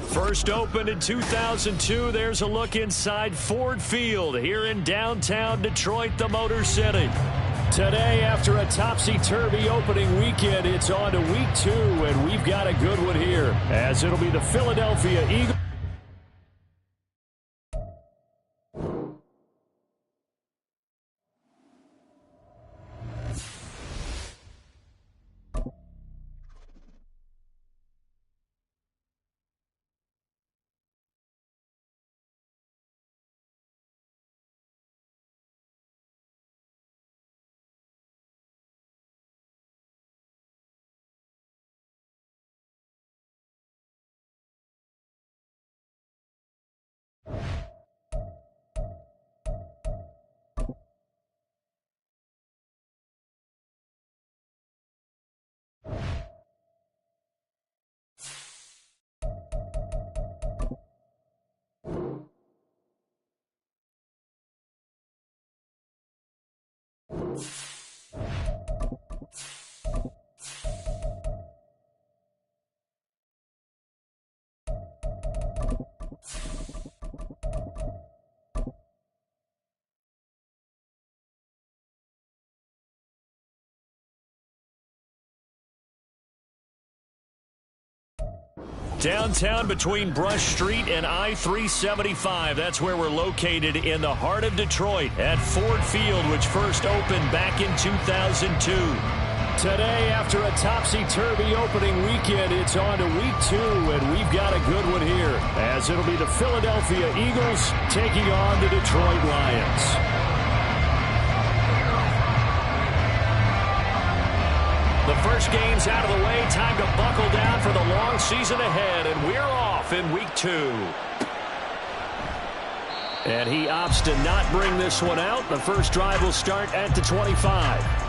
First opened in 2002, there's a look inside Ford Field here in downtown Detroit, the Motor City. Today, after a topsy-turvy opening weekend, it's on to week 2, and we've got a good one here, as it'll be the Philadelphia Eagles. Downtown between Brush Street and I-375. That's where we're located in the heart of Detroit at Ford Field, which first opened back in 2002. Today, after a topsy-turvy opening weekend, it's on to week 2, and we've got a good one here, as it'll be the Philadelphia Eagles taking on the Detroit Lions. The first game's out of the way. Time to buckle down for the long season ahead, and we're off in week 2. And he opts to not bring this one out. The first drive will start at the 25.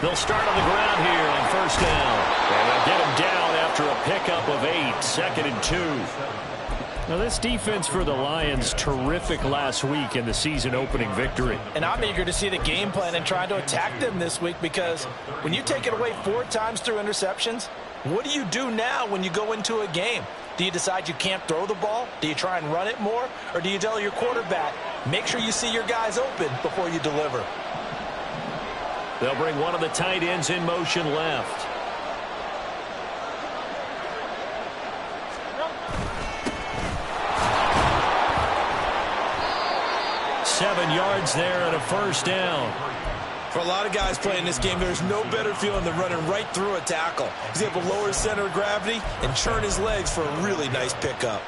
They'll start on the ground here on first down. And they'll get him down after a pickup of 8, 2nd and 2. Now, this defense for the Lions, terrific last week in the season-opening victory. And I'm eager to see the game plan and try to attack them this week, because when you take it away 4 times through interceptions, what do you do now when you go into a game? Do you decide you can't throw the ball? Do you try and run it more? Or do you tell your quarterback, make sure you see your guys open before you deliver? They'll bring one of the tight ends in motion left. Seven yards there and a first down. For a lot of guys playing this game, there's no better feeling than running right through a tackle. He's able to lower his center of gravity and churn his legs for a really nice pickup.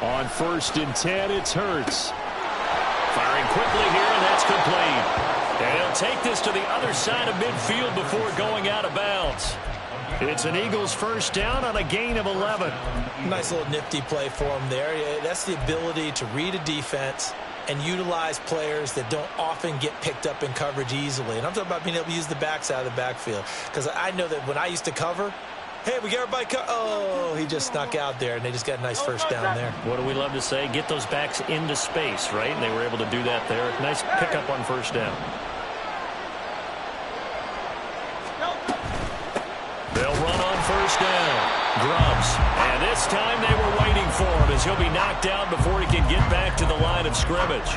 On 1st and 10, it's Hurts. Firing quickly here, and that's complete. And he'll take this to the other side of midfield before going out of bounds. It's an Eagles first down on a gain of 11. Nice little nifty play for him there. That's the ability to read a defense and utilize players that don't often get picked up in coverage easily. And I'm talking about being able to use the backside of the backfield. Because I know that when I used to cover, hey, we got everybody oh, he just snuck out there, and they just got a nice first down there. What do we love to say? Get those backs into space, right? And they were able to do that there. Nice pickup on first down. They'll run on first down. Grubbs. And this time they were waiting for him as he'll be knocked out before he can get back to the line of scrimmage.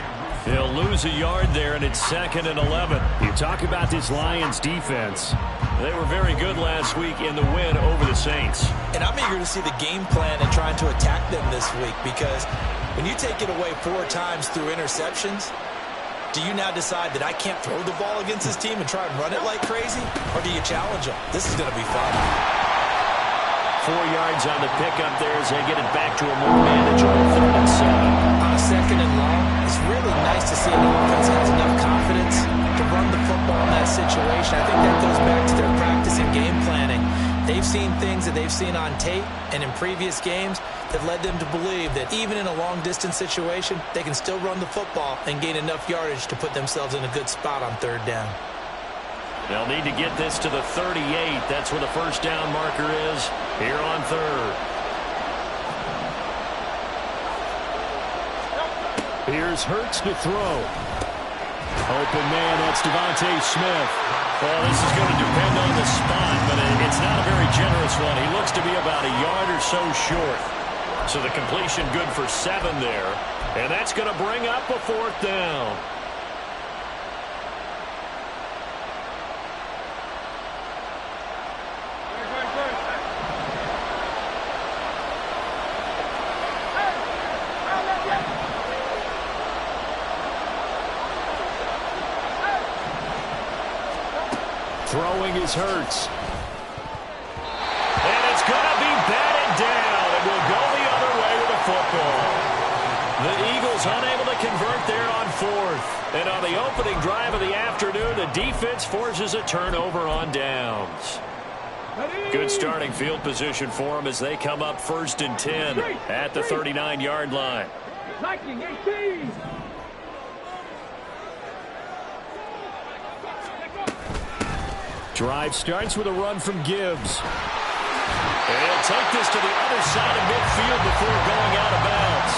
He'll lose a yard there, and it's 2nd and 11. You talk about this Lions defense. They were very good last week in the win over the Saints. And I'm eager to see the game plan and trying to attack them this week, because when you take it away 4 times through interceptions, do you now decide that I can't throw the ball against this team and try and run it like crazy? Or do you challenge them? This is going to be fun. 4 yards on the pickup there as they get it back to a more manageable 3rd and 7. On a 2nd and long, it's really nice to see an offense that has enough confidence to run the football in that situation. I think that goes back to their practice and game planning. They've seen things that they've seen on tape and in previous games that led them to believe that even in a long-distance situation, they can still run the football and gain enough yardage to put themselves in a good spot on 3rd down. They'll need to get this to the 38. That's where the first down marker is here on 3rd. Here's Hurts to throw. Open man, that's Devontae Smith. Well, this is going to depend on the spot, but it's not a very generous one. He looks to be about a yard or so short. So the completion good for 7 there. And that's going to bring up a 4th down. Throwing is Hurts. And it's going to be batted down. It will go the other way with the football. The Eagles unable to convert there on 4th. And on the opening drive of the afternoon, the defense forces a turnover on downs. Good starting field position for them as they come up 1st and 10 at the 39-yard line. Drive starts with a run from Gibbs. And he'll take this to the other side of midfield before going out of bounds.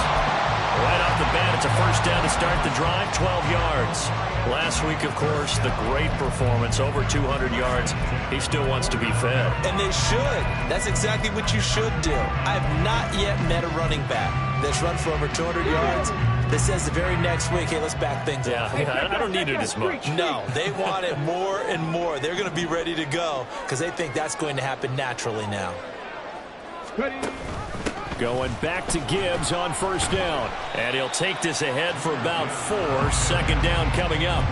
Right off the bat, it's a first down to start the drive, 12 yards. Last week, of course, the great performance, over 200 yards. He still wants to be fed. And they should. That's exactly what you should do. I have not yet met a running back that's run for over 200 yards that says the very next week, hey, let's back things up. Yeah, I don't need it as much. No, they want it more and more. They're going to be ready to go because they think that's going to happen naturally now. Going back to Gibbs on first down. And he'll take this ahead for about 4. 2nd down coming up.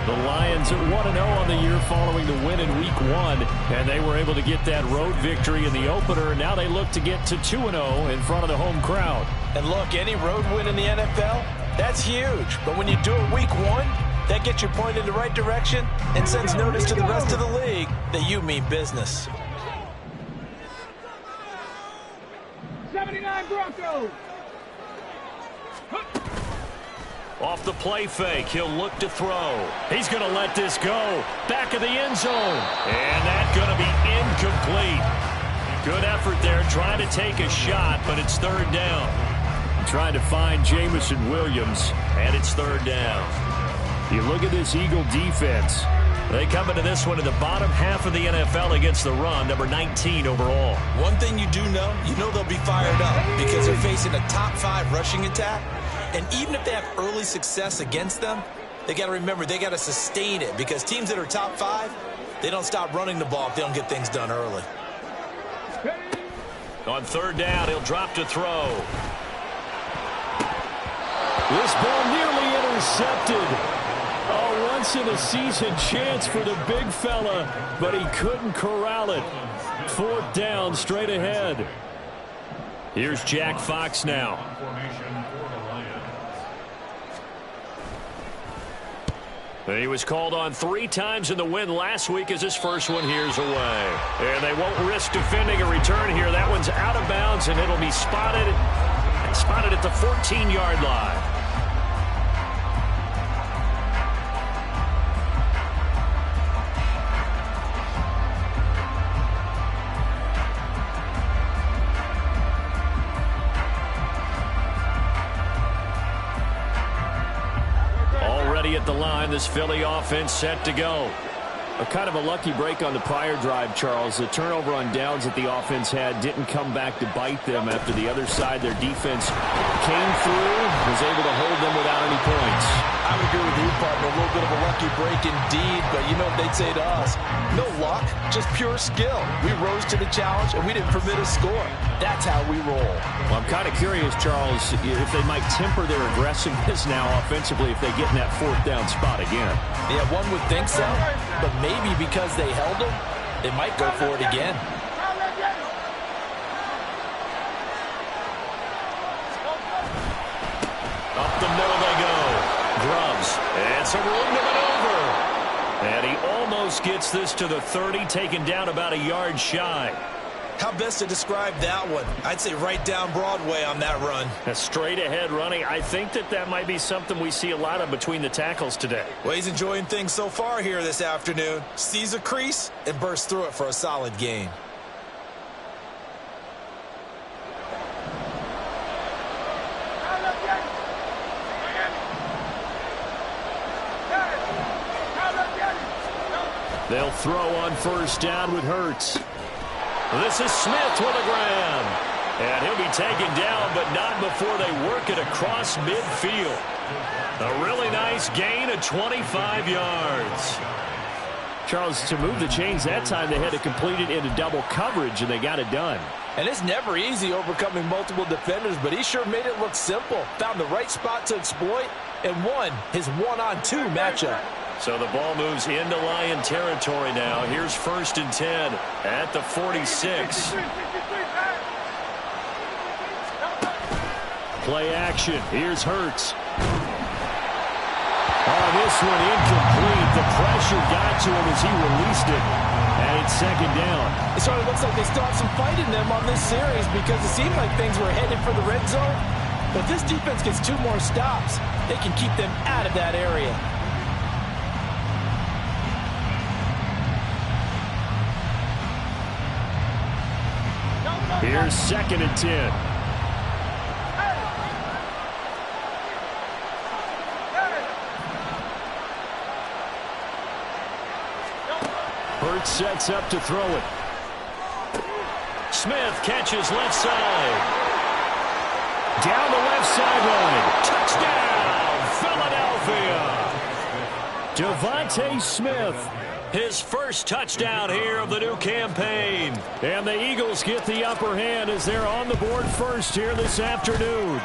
The Lions at 1-0 on the year following the win in Week 1. And they were able to get that road victory in the opener. And now they look to get to 2-0 in front of the home crowd. And look, any road win in the NFL, that's huge. But when you do it Week 1, that gets you pointed in the right direction and sends notice to the rest of the league that you mean business. 79 Broncos. Off the play fake, he'll look to throw. He's going to let this go. Back of the end zone. And that's going to be incomplete. Good effort there, trying to take a shot, but it's 3rd down. Trying to find Jamison Williams, and it's 3rd down. You look at this Eagle defense. They come into this one in the bottom half of the NFL against the run, number 19 overall. One thing you do know, they'll be fired up because they're facing a top 5 rushing attack. And even if they have early success against them, they got to remember they got to sustain it because teams that are top 5, they don't stop running the ball if they don't get things done early. On 3rd down, he'll drop to throw. This ball nearly intercepted. A once-in-a-season chance for the big fella, but he couldn't corral it. 4th down, straight ahead. Here's Jack Fox now. He was called on 3 times in the win last week as his first one here's away. And they won't risk defending a return here. That one's out of bounds, and it'll be spotted at the 14-yard line. At the line, this Philly offense set to go. Kind of a lucky break on the prior drive, Charles. The turnover on downs that the offense had didn't come back to bite them after the other side. Their defense came through, was able to hold them without any points. I would agree with you, partner. A little bit of a lucky break indeed, but you know what they'd say to us? No luck, just pure skill. We rose to the challenge, and we didn't permit a score. That's how we roll. Well, I'm kind of curious, Charles, if they might temper their aggressiveness now offensively if they get in that 4th down spot again. Yeah, one would think so, but maybe because they held them, they might go for it again. Up the middle they go. Grubbs, and some room to maneuver. And he almost gets this to the 30, taken down about a yard shy. How best to describe that one? I'd say right down Broadway on that run. A straight ahead running. I think that might be something we see a lot of between the tackles today. Well, he's enjoying things so far here this afternoon. Sees a crease and bursts through it for a solid gain. They'll throw on 1st down with Hurts. This is Smith with a grab. And he'll be taken down, but not before they work it across midfield. A really nice gain of 25 yards. Charles, to move the chains that time, they had to complete it into double coverage, and they got it done. And it's never easy overcoming multiple defenders, but he sure made it look simple. Found the right spot to exploit and won his 1-on-2 matchup. So the ball moves into Lion territory now. Here's 1st and 10 at the 46. Play action. Here's Hurts. Oh, this one incomplete. The pressure got to him as he released it. And it's 2nd down. It sort of looks like they still have some fight in them on this series because it seemed like things were headed for the red zone. But if this defense gets 2 more stops, they can keep them out of that area. Here's 2nd and 10. Hurts sets up to throw it. Smith catches left side. Down the left sideline. Touchdown, Philadelphia. Devontae Smith. His first touchdown here of the new campaign. And the Eagles get the upper hand as they're on the board first here this afternoon.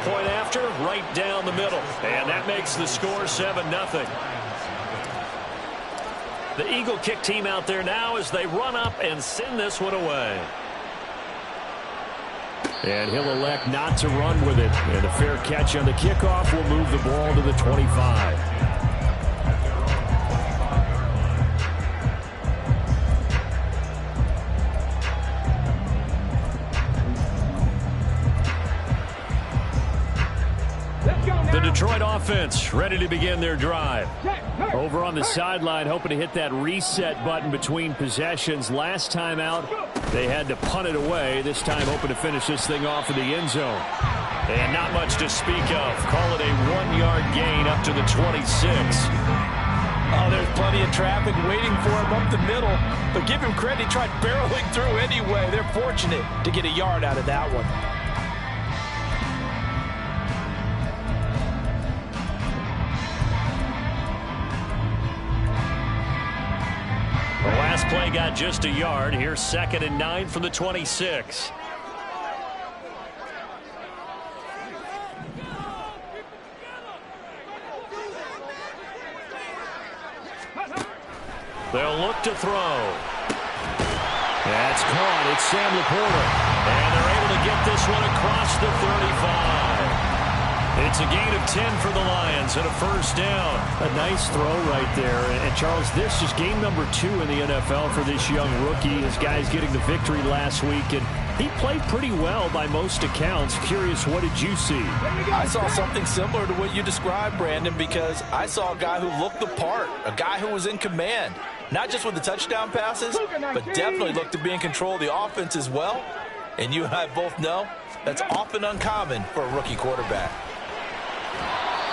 Point after, right down the middle. And that makes the score 7-0. The Eagle kick team out there now as they run up and send this one away. And he'll elect not to run with it. And a fair catch on the kickoff will move the ball to the 25. The Detroit offense ready to begin their drive. Over on the sideline, hoping to hit that reset button between possessions. Last time out, they had to punt it away. This time, hoping to finish this thing off in the end zone. And not much to speak of. Call it a 1-yard gain up to the 26. Oh, there's plenty of traffic waiting for him up the middle. But give him credit, he tried barreling through anyway. They're fortunate to get a yard out of that one. The last play got just a yard. Here's 2nd and 9 from the 26. They'll look to throw. That's caught. It's Sam Laporta. And they're able to get this one across the 35. It's a gain of 10 for the Lions and a first down. A nice throw right there. And, Charles, this is game number 2 in the NFL for this young rookie. His guys getting the victory last week, and he played pretty well by most accounts. Curious, what did you see? I saw something similar to what you described, Brandon, because I saw a guy who looked the part, a guy who was in command, not just with the touchdown passes, but definitely looked to be in control of the offense as well. And you and I both know that's often uncommon for a rookie quarterback.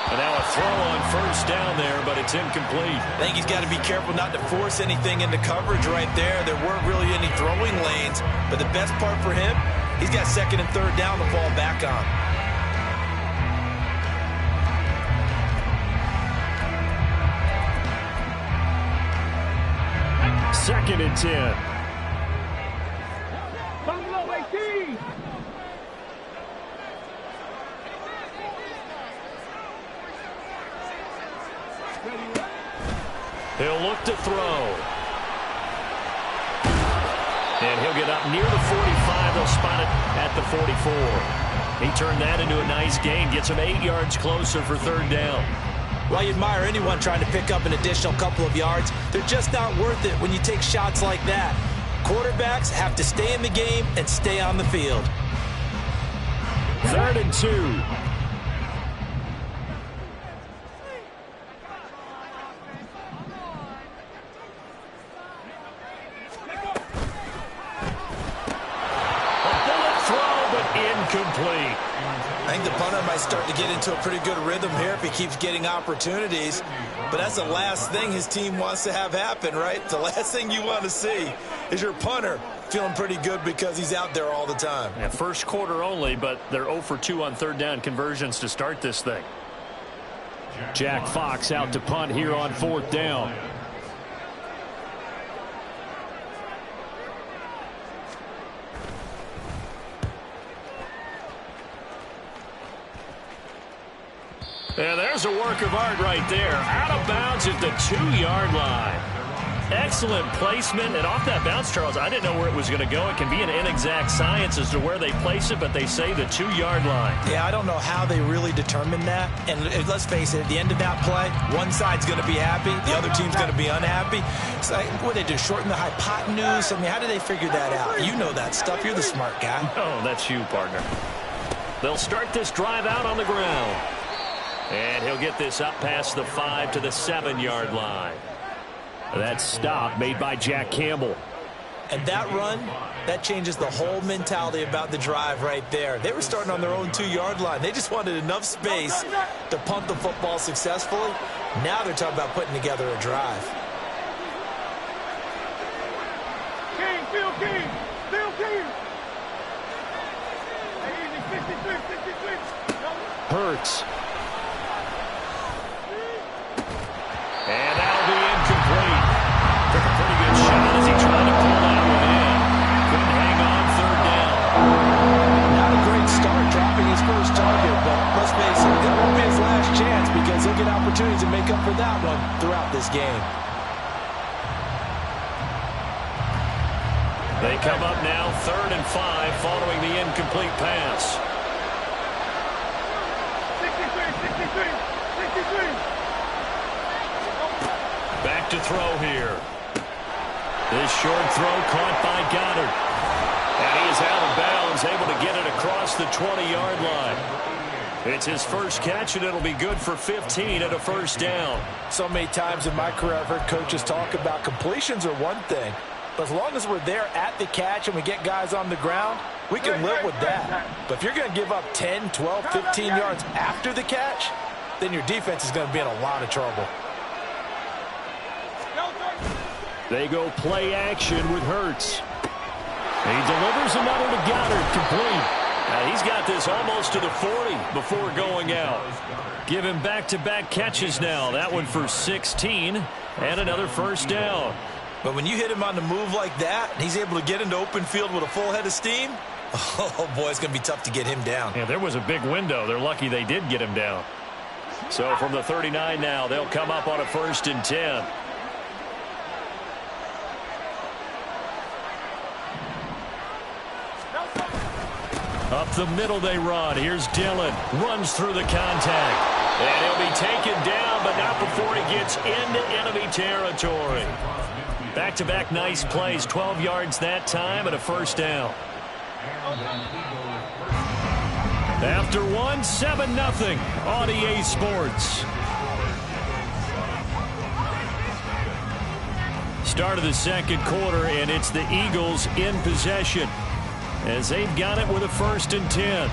And now a throw on first down there, but it's incomplete. I think he's got to be careful not to force anything into coverage right there. There weren't really any throwing lanes, but the best part for him, he's got second and third down to fall back on. Second and 10. He'll look to throw. And he'll get up near the 45. They'll spot it at the 44. He turned that into a nice gain. Gets him 8 yards closer for third down. Well, I admire anyone trying to pick up an additional couple of yards. They're just not worth it when you take shots like that. Quarterbacks have to stay in the game and stay on the field. Third and 2. Incomplete. I think the punter might start to get into a pretty good rhythm here if he keeps getting opportunities. But that's the last thing his team wants to have happen, right? The last thing you want to see is your punter feeling pretty good because he's out there all the time. Yeah, first quarter only, but they're 0 for 2 on third down conversions to start this thing. Jack Fox out to punt here on fourth down. And there's a work of art right there. Out of bounds at the 2-yard line. Excellent placement. And off that bounce, Charles, I didn't know where it was going to go. It can be an inexact science as to where they place it, but they say the 2-yard line. Yeah, I don't know how they really determined that. And let's face it, at the end of that play, one side's going to be happy, the other team's going to be unhappy. It's like, what did they do, shorten the hypotenuse? I mean, how did they figure that out? You know that stuff. You're the smart guy. Oh, that's you, partner. They'll start this drive out on the ground. And he'll get this up past the 5 to the 7-yard line. That stop made by Jack Campbell. And that run, that changes the whole mentality about the drive right there. They were starting on their own 2-yard line. They just wanted enough space to punt the football successfully. Now they're talking about putting together a drive. King, Field King, Field King. Hey, easy, 63. Hurts. And that'll be incomplete. Took a pretty good shot as he tried to pull that one in. Couldn't hang on third down. Not a great start dropping his first target, but let's face it, that won't be his last chance because he'll get opportunities to make up for that one throughout this game. They come up now 3rd and 5 following the incomplete pass. 63. Back to throw here. This short throw caught by Goddard. And he is out of bounds, able to get it across the 20-yard line. It's his first catch, and it'll be good for 15 and a first down. So many times in my career I've heard coaches talk about completions are one thing, but as long as we're there at the catch and we get guys on the ground, we can live with that. But if you're going to give up 10, 12, 15 yards after the catch, then your defense is going to be in a lot of trouble. They go play action with Hurts. He delivers another to Goddard, complete. Now he's got this almost to the 40 before going out. Give him back-to-back catches now. That one for 16 and another first down. But when you hit him on the move like that, and he's able to get into open field with a full head of steam, oh boy, it's going to be tough to get him down. Yeah, there was a big window. They're lucky they did get him down. So from the 39 now, they'll come up on a 1st and 10. Up the middle they run. Here's Dillon. Runs through the contact. And he'll be taken down, but not before he gets into enemy territory. Back-to-back nice plays. 12 yards that time and a first down. After one, 7-0 on EA Sports. Start of the second quarter, and it's the Eagles in possession as they've got it with a 1st and 10.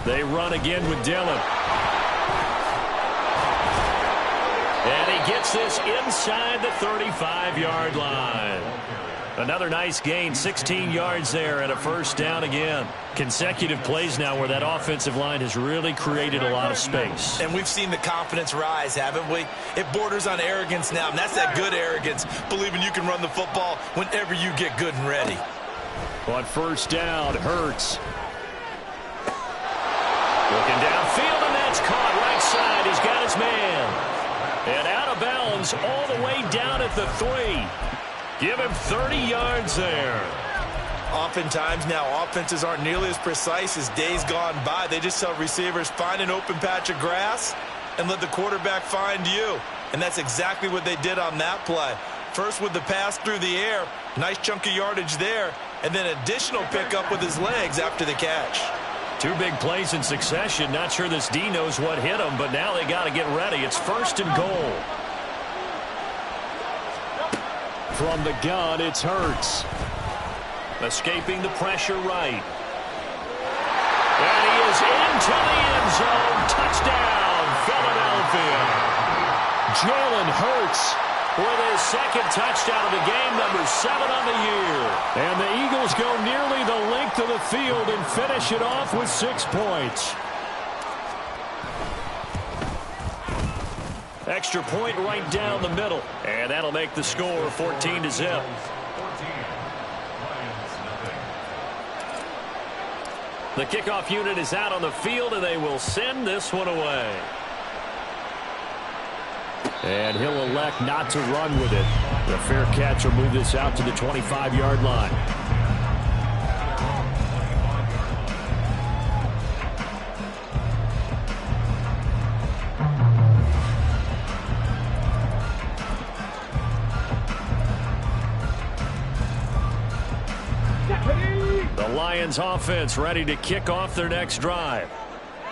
They run again with Dillon. And he gets this inside the 35-yard line. Another nice gain, 16 yards there and a first down again. Consecutive plays now where that offensive line has really created a lot of space. And we've seen the confidence rise, haven't we? It borders on arrogance now, and that's that good arrogance, believing you can run the football whenever you get good and ready. On first down, Hurts. Looking downfield, and that's caught right side. He's got his man. And out of bounds all the way down at the 3. Give him 30 yards there. Oftentimes now, offenses aren't nearly as precise as days gone by. They just tell receivers, find an open patch of grass and let the quarterback find you. And that's exactly what they did on that play. First with the pass through the air, nice chunk of yardage there, and then additional pickup with his legs after the catch. 2 big plays in succession. Not sure this D knows what hit him, but now they got to get ready. It's 1st and goal. From the gun, it's Hurts. Escaping the pressure right. And he is into the end zone. Touchdown, Philadelphia. Jalen Hurts with his 2nd touchdown of the game, number 7 on the year. And the Eagles go nearly the length of the field and finish it off with 6 points. Extra point right down the middle. And that'll make the score 14-0. The kickoff unit is out on the field, and they will send this one away. And he'll elect not to run with it. The fair catch will move this out to the 25-yard line. The Lions offense ready to kick off their next drive.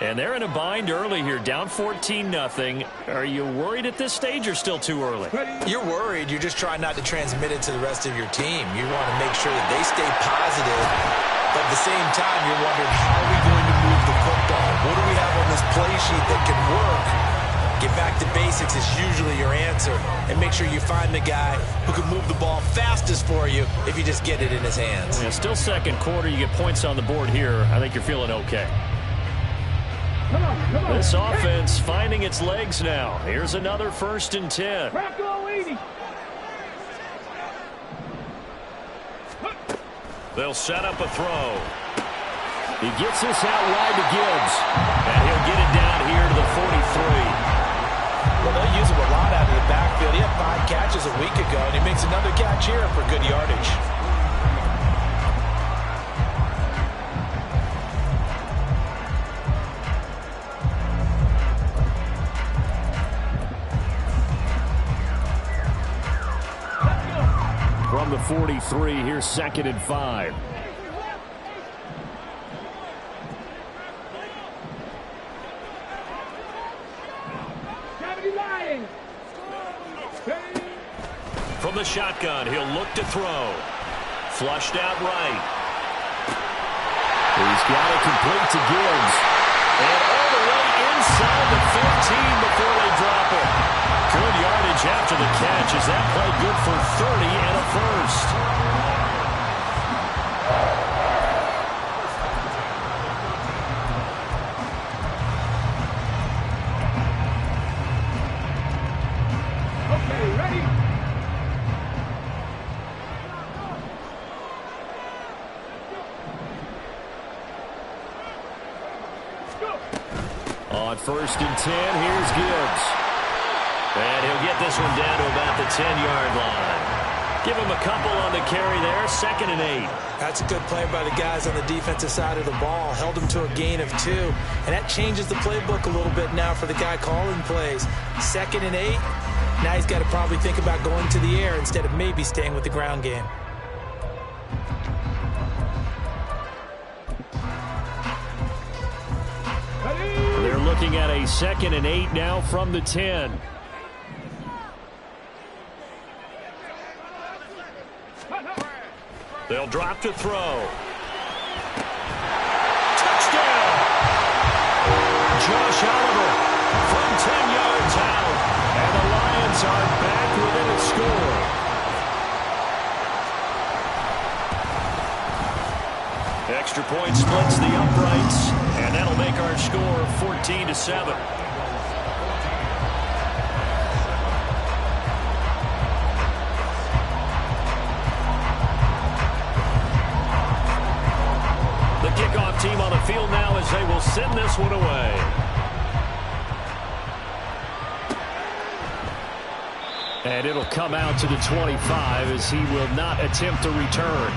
And they're in a bind early here, down 14-0. Are you worried at this stage or still too early? You're worried. You're just trying not to transmit it to the rest of your team. You want to make sure that they stay positive. But at the same time, you're wondering, how are we going to move the football? What do we have on this play sheet that can work? Get back to basics is usually your answer. And make sure you find the guy who can move the ball fastest for you if you just get it in his hands. Yeah, still second quarter. You get points on the board here. I think you're feeling okay. This offense finding its legs now. Here's another 1st and 10. They'll set up a throw. He gets this out wide to Gibbs. And he'll get it down here to the 43. Well, they'll use him a lot out of the backfield. He had 5 catches a week ago, and he makes another catch here for good yardage. From the 43, here's 2nd and 5. From the shotgun, he'll look to throw. Flushed out right. He's got it complete to Gibbs. And all the way inside the 15 before they drop it. Good yardage after the catch. Is that play good for 30 and a first? Okay, ready? On 1st and 10, here's Gibbs. And he'll get this one down to about the 10-yard line. Give him a couple on the carry there, 2nd and 8. That's a good play by the guys on the defensive side of the ball. Held him to a gain of 2. And that changes the playbook a little bit now for the guy calling plays. 2nd and 8. Now he's got to probably think about going to the air instead of maybe staying with the ground game. They're looking at a 2nd and 8 now from the 10. They'll drop to throw. Touchdown! Josh Oliver from 10 yards out. And the Lions are back within a score. Extra point splits the uprights. And that'll make our score 14-7. Kickoff team on the field now as they will send this one away. And it'll come out to the 25 as he will not attempt a return.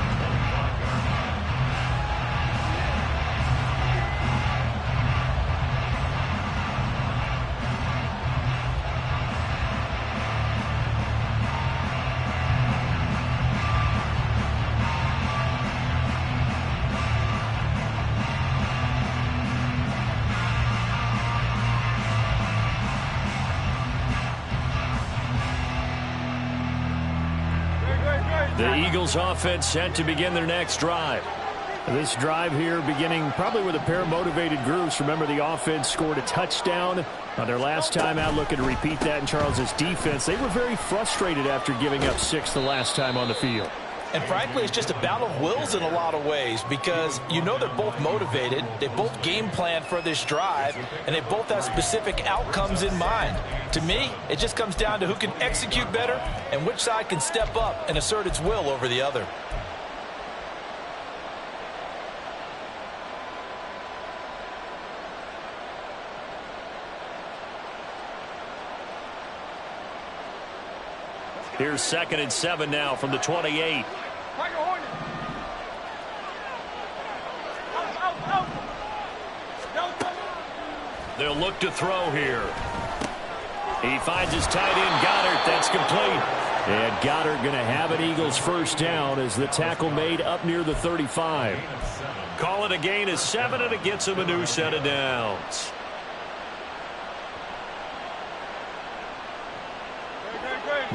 The Eagles offense set to begin their next drive. This drive here beginning probably with a pair of motivated groups. Remember, the offense scored a touchdown on their last time out. Looking to repeat that in Charles's defense. They were very frustrated after giving up 6 the last time on the field. And frankly, it's just a battle of wills in a lot of ways because you know they're both motivated. They both game plan for this drive, and they both have specific outcomes in mind. To me, it just comes down to who can execute better and which side can step up and assert its will over the other. Here's 2nd and 7 now from the 28. They'll look to throw here. He finds his tight end, Goddard. That's complete. And Goddard going to have an Eagles first down as the tackle made up near the 35. Call it a gain of 7, and it gets him a new set of downs.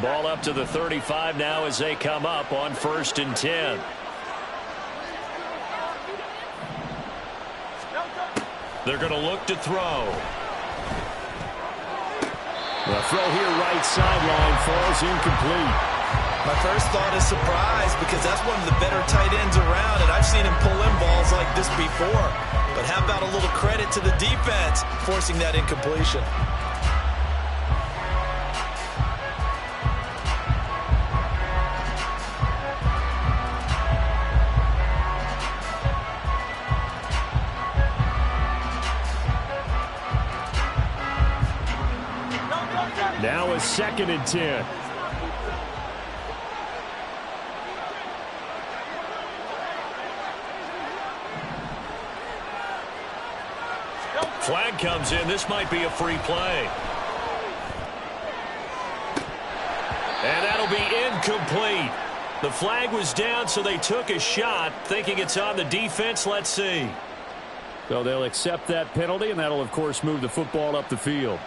Ball up to the 35 now as they come up on 1st and 10. They're going to look to throw. The throw here right sideline falls incomplete. My first thought is surprise because that's one of the better tight ends around, and I've seen him pull in balls like this before. But how about a little credit to the defense forcing that incompletion? Now a 2nd and 10. Flag comes in. This might be a free play. And that'll be incomplete. The flag was down, so they took a shot, thinking it's on the defense. Let's see. So they'll accept that penalty, and that'll, of course, move the football up the field.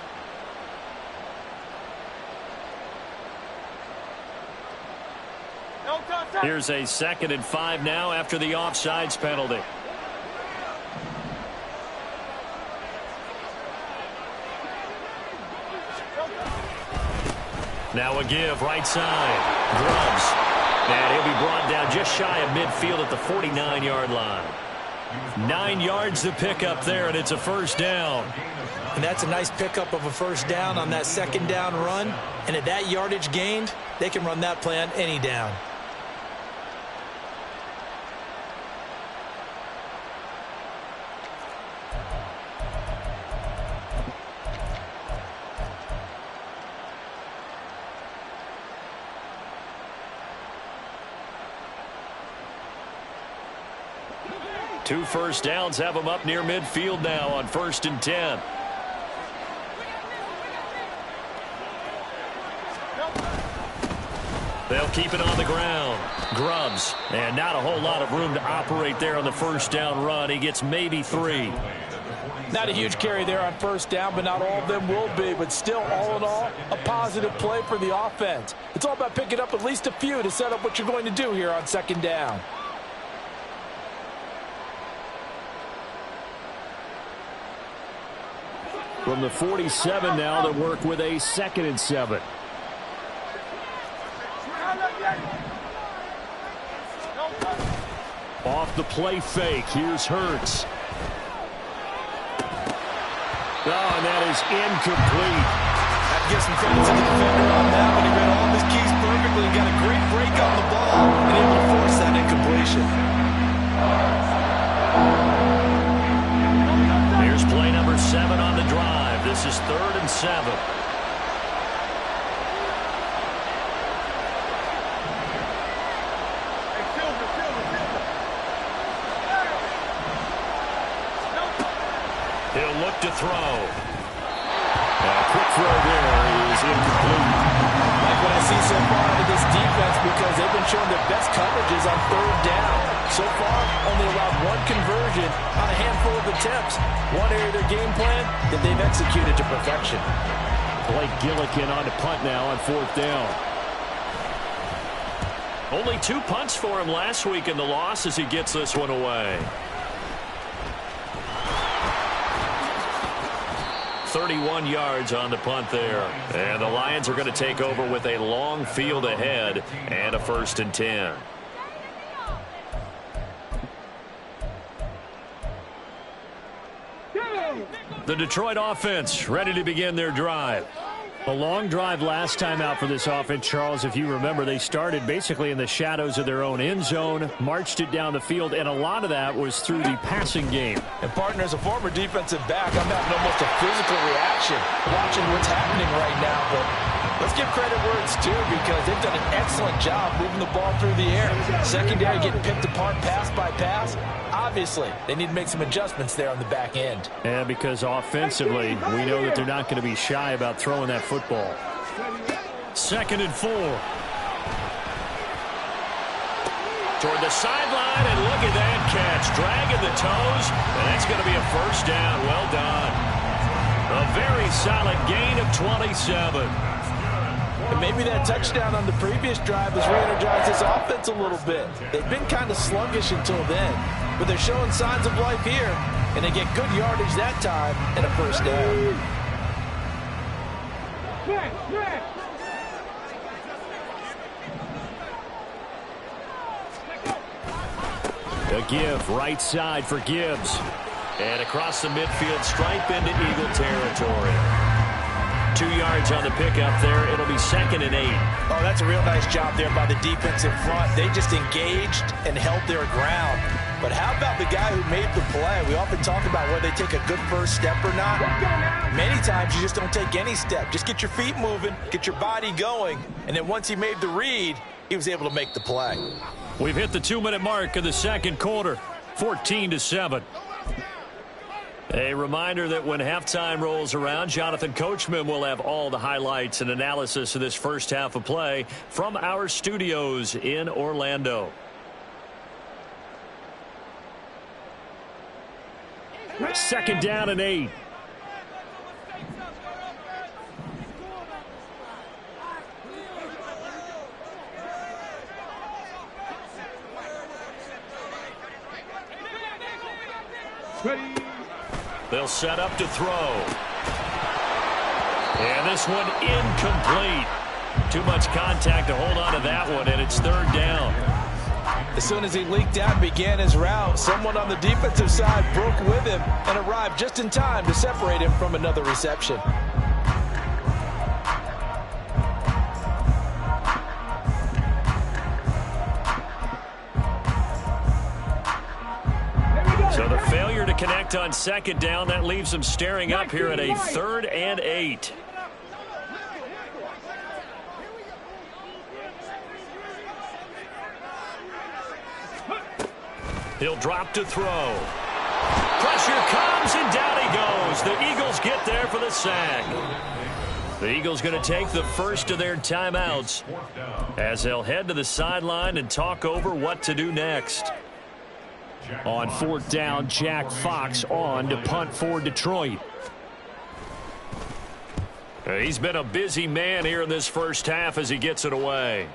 Here's a 2nd and 5 now after the offsides penalty. Now a give right side. Grubbs. And he'll be brought down just shy of midfield at the 49-yard line. 9 yards to pick up there, and it's a first down. And that's a nice pickup of a first down on that 2nd down run. And at that yardage gained, they can run that play on any down. 2 first downs have them up near midfield now on 1st and 10. They'll keep it on the ground. Grubbs, and not a whole lot of room to operate there on the first down run. He gets maybe 3. Not a huge carry there on first down, but not all of them will be. But still, all in all, a positive play for the offense. It's all about picking up at least a few to set up what you're going to do here on 2nd down. From the 47 now, they work with a 2nd and 7. Off the play fake. Here's Hurts. Oh, and that is incomplete. Have to give some credit to the defender on that one. He read all of his keys perfectly and got a great break on the ball and able to force that incompletion. Here's play number 7 on the drive. This is 3rd and 7. He'll look to throw. A quick throw there is incomplete. Like what I see so far out of this defense, because they've been showing their best coverages on 3rd down. So far, only allowed 1 conversion on a handful of attempts. One area of their game plan that they've executed to perfection. Blake Gillikin on the punt now on 4th down. Only 2 punts for him last week in the loss as he gets this one away. 31 yards on the punt there. And the Lions are going to take over with a long field ahead and a 1st and 10. The Detroit offense ready to begin their drive. A long drive last time out for this offense, Charles. If you remember, they started basically in the shadows of their own end zone, marched it down the field, and a lot of that was through the passing game. And partner, as a former defensive back, I'm having almost a physical reaction watching what's happening right now. But let's give credit where it's due, because they've done an excellent job moving the ball through the air. Secondary getting picked apart pass by pass. Obviously, they need to make some adjustments there on the back end. And because offensively, we know that they're not going to be shy about throwing that football. 2nd and 4. Toward the sideline, and look at that catch. Dragging the toes, and that's going to be a 1st down. Well done. A very solid gain of 27. And maybe that touchdown on the previous drive has re-energized this offense a little bit. They've been kind of sluggish until then, but they're showing signs of life here, and they get good yardage that time and a 1st down. A give, right side for Gibbs. And across the midfield stripe into Eagle territory. 2 yards on the pickup there. It'll be 2nd and 8. Oh, that's a real nice job there by the defensive front. They just engaged and held their ground. But how about the guy who made the play? We often talk about whether they take a good first step or not. Many times you just don't take any step. Just get your feet moving, get your body going, and then once he made the read, he was able to make the play. We've hit the 2-minute mark of the 2nd quarter. 14-7. A reminder that when halftime rolls around, Jonathan Coachman will have all the highlights and analysis of this first half of play from our studios in Orlando. Second down and 8. They'll set up to throw. And this one incomplete. Too much contact to hold on to that one, and it's 3rd down. As soon as he leaked out and began his route, someone on the defensive side broke with him and arrived just in time to separate him from another reception. So the failure to connect on 2nd down, that leaves them staring up here at a 3rd and 8. He'll drop to throw. Pressure comes, and down he goes. The Eagles get there for the sack. The Eagles going to take the first of their timeouts as they'll head to the sideline and talk over what to do next. On fourth down, Jack Fox on to punt for Detroit. He's been a busy man here in this first half as he gets it away.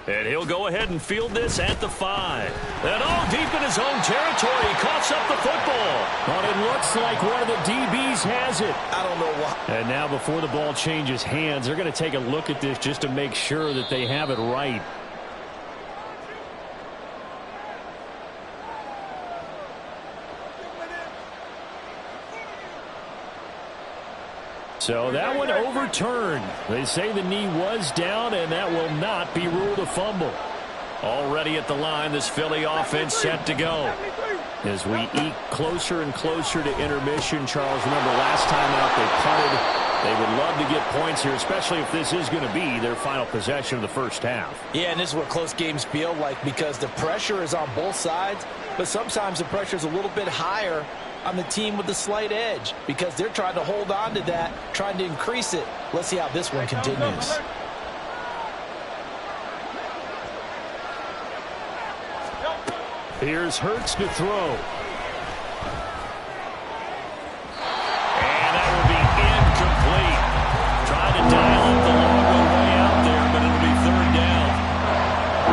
And he'll go ahead and field this at the 5. And deep in his own territory, he coughs up the football. But it looks like one of the DBs has it. I don't know why. And now before the ball changes hands, they're going to take a look at this just to make sure that they have it right. So that one overturned. They say the knee was down, and that will not be ruled a fumble. Already at the line, this Philly offense set to go. As we eke closer and closer to intermission, Charles, remember last time out they punted. They would love to get points here, especially if this is going to be their final possession of the first half. Yeah, and this is what close games feel like because the pressure is on both sides, but sometimes the pressure is a little bit higher on the team with the slight edge because they're trying to hold on to that, trying to increase it. Let's see how this one continues. Here's Hurts to throw. And that will be incomplete. Trying to dial up the long way out there, but it'll be third down.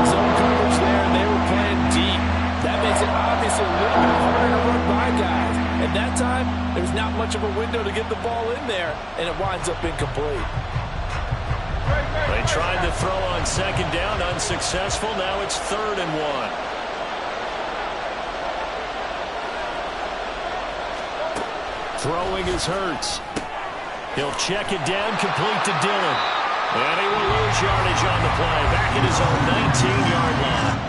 Zone coverage there, and they were playing deep. That makes it obviously a little bit harder to run by guys. At that time, there's not much of a window to get the ball in there, and it winds up incomplete. They tried to throw on second down, unsuccessful. Now it's 3rd and 1. Throwing is Hurts. He'll check it down, complete to Dillon. And he will lose yardage on the play. Back at his own 19-yard line.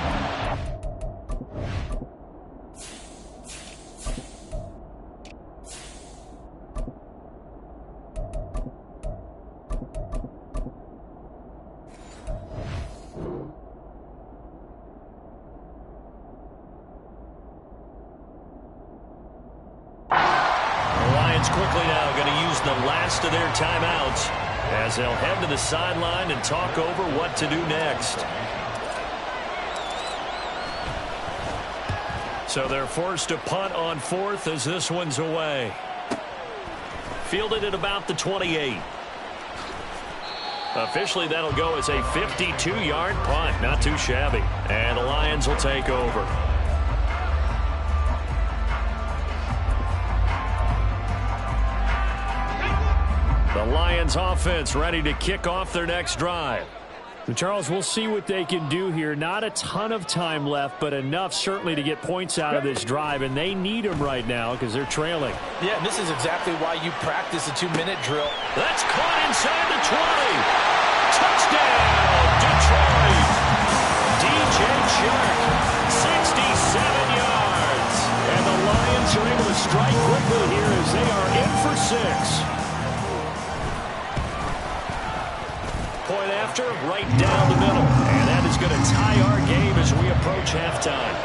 Quickly now going to use the last of their timeouts as they'll head to the sideline and talk over what to do next. So they're forced to punt on 4th as this one's away. Fielded at about the 28. Officially that'll go as a 52-yard punt. Not too shabby. And the Lions will take over. The Lions offense ready to kick off their next drive. Charles, we'll see what they can do here. Not a ton of time left, but enough certainly to get points out of this drive, and they need them right now because they're trailing. Yeah, and this is exactly why you practice a 2-minute drill. That's caught inside the 20. Touchdown, Detroit. DJ Chark, 67 yards. And the Lions are able to strike quickly here as they are in for 6. Point after, right down the middle. And that is going to tie our game as we approach halftime.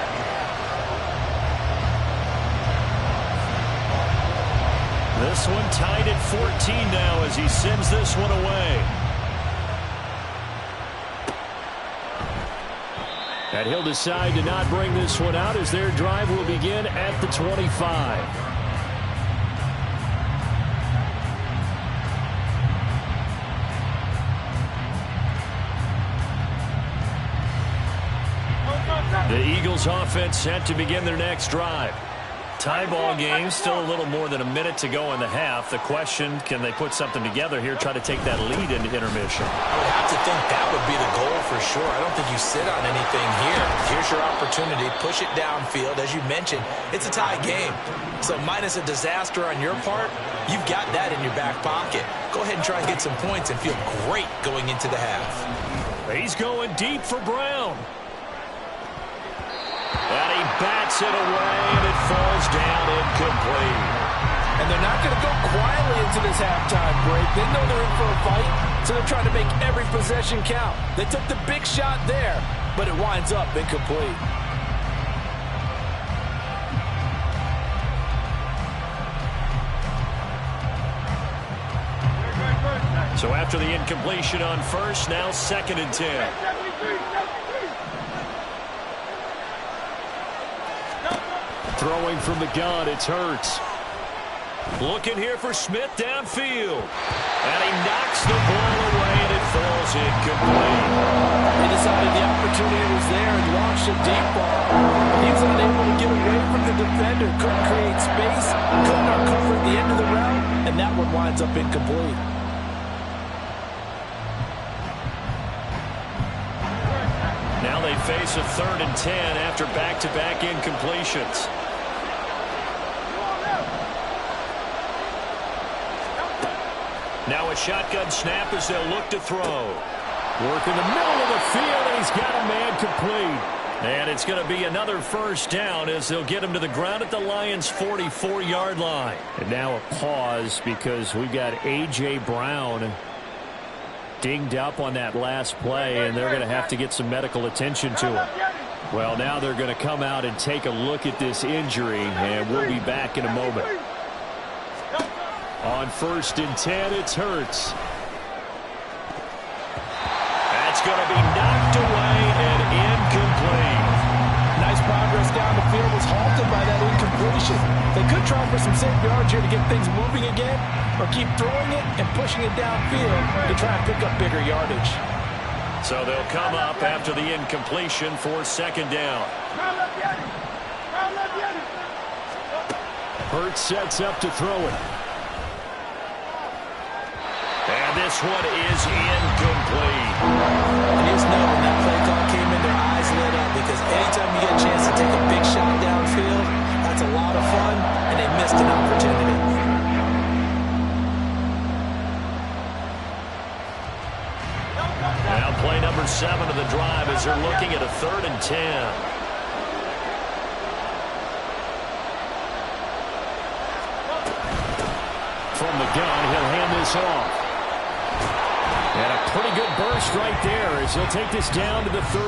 This one tied at 14 now as he sends this one away. And he'll decide to not bring this one out as their drive will begin at the 25. The Eagles offense set to begin their next drive. Tie ball game, still a little more than a minute to go in the half. The question, can they put something together here, try to take that lead into intermission? I would have to think that would be the goal for sure. I don't think you sit on anything here. Here's your opportunity. Push it downfield. As you mentioned, it's a tie game. So minus a disaster on your part, you've got that in your back pocket. Go ahead and try and get some points and feel great going into the half. He's going deep for Brown. And he bats it away, and it falls down incomplete. And they're not going to go quietly into this halftime break. They know they're in for a fight, so they're trying to make every possession count. They took the big shot there, but it winds up incomplete. So after the incompletion on first, now 2nd and 10. Throwing from the gun, it's Hurts. Looking here for Smith downfield. And he knocks the ball away, and it falls incomplete. He decided the opportunity was there and launched a deep ball. He was unable to get away from the defender, couldn't create space, couldn't uncover at the end of the route, and that one winds up incomplete. Now they face a 3rd and 10 after back-to-back incompletions. Now a shotgun snap as they'll look to throw. Work in the middle of the field, and he's got a man complete. And it's going to be another 1st down as they'll get him to the ground at the Lions' 44-yard line. And now a pause because we've got A.J. Brown dinged up on that last play, and they're going to have to get some medical attention to him. Well, now they're going to come out and take a look at this injury, and we'll be back in a moment. On 1st and 10, it's Hurts. That's going to be knocked away and incomplete. Nice progress down the field, was halted by that incompletion. They could try for some safe yards here to get things moving again, or keep throwing it and pushing it downfield to try and pick up bigger yardage. So they'll come up after the incompletion for 2nd down. Hurts sets up to throw it. And this one is incomplete. And you just know when that play call came in, their eyes lit up, because anytime you get a chance to take a big shot downfield, that's a lot of fun, and they missed an opportunity. Now play number 7 of the drive as they're looking at a 3rd and 10. From the gun, he'll hand this off. And a pretty good burst right there as he'll take this down to the 33.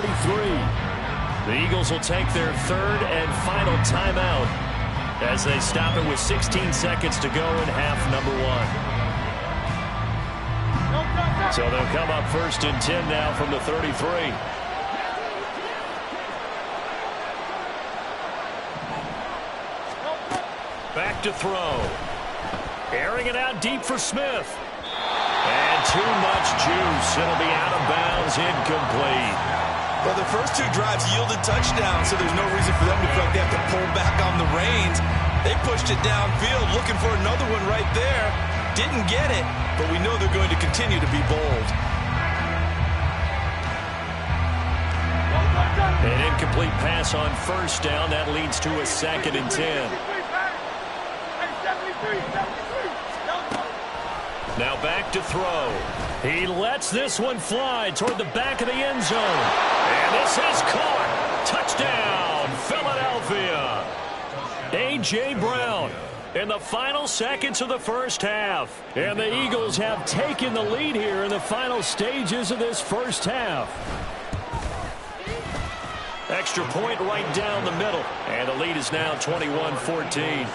The Eagles will take their 3rd and final timeout as they stop it with 16 seconds to go in half number 1. So they'll come up 1st and 10 now from the 33. Back to throw. Airing it out deep for Smith. And too much juice. It'll be out of bounds, incomplete. Well, the first 2 drives yielded touchdowns, so there's no reason for them to feel like they have to pull back on the reins. They pushed it downfield, looking for another one right there. Didn't get it, but we know they're going to continue to be bold. An incomplete pass on 1st down. That leads to a 2nd and 10. Now back to throw. He lets this one fly toward the back of the end zone. And this is caught. Touchdown, Philadelphia. A.J. Brown in the final seconds of the 1st half. And the Eagles have taken the lead here in the final stages of this 1st half. Extra point right down the middle. And the lead is now 21-14.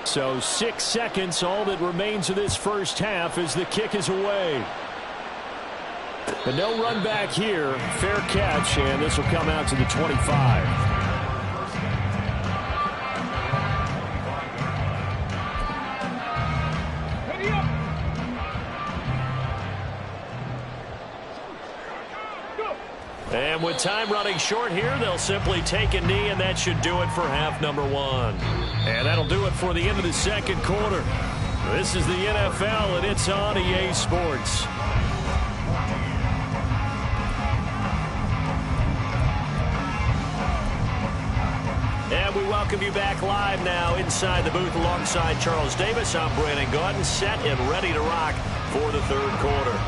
So 6 seconds, all that remains of this 1st half as the kick is away. But no run back here. Fair catch, and this will come out to the 25. And with time running short here, they'll simply take a knee, and that should do it for half number 1. And that'll do it for the end of the 2nd quarter. This is the NFL, and it's on EA Sports. And we welcome you back live now inside the booth alongside Charles Davis. I'm Brandon Gaudin, set and ready to rock for the 3rd quarter.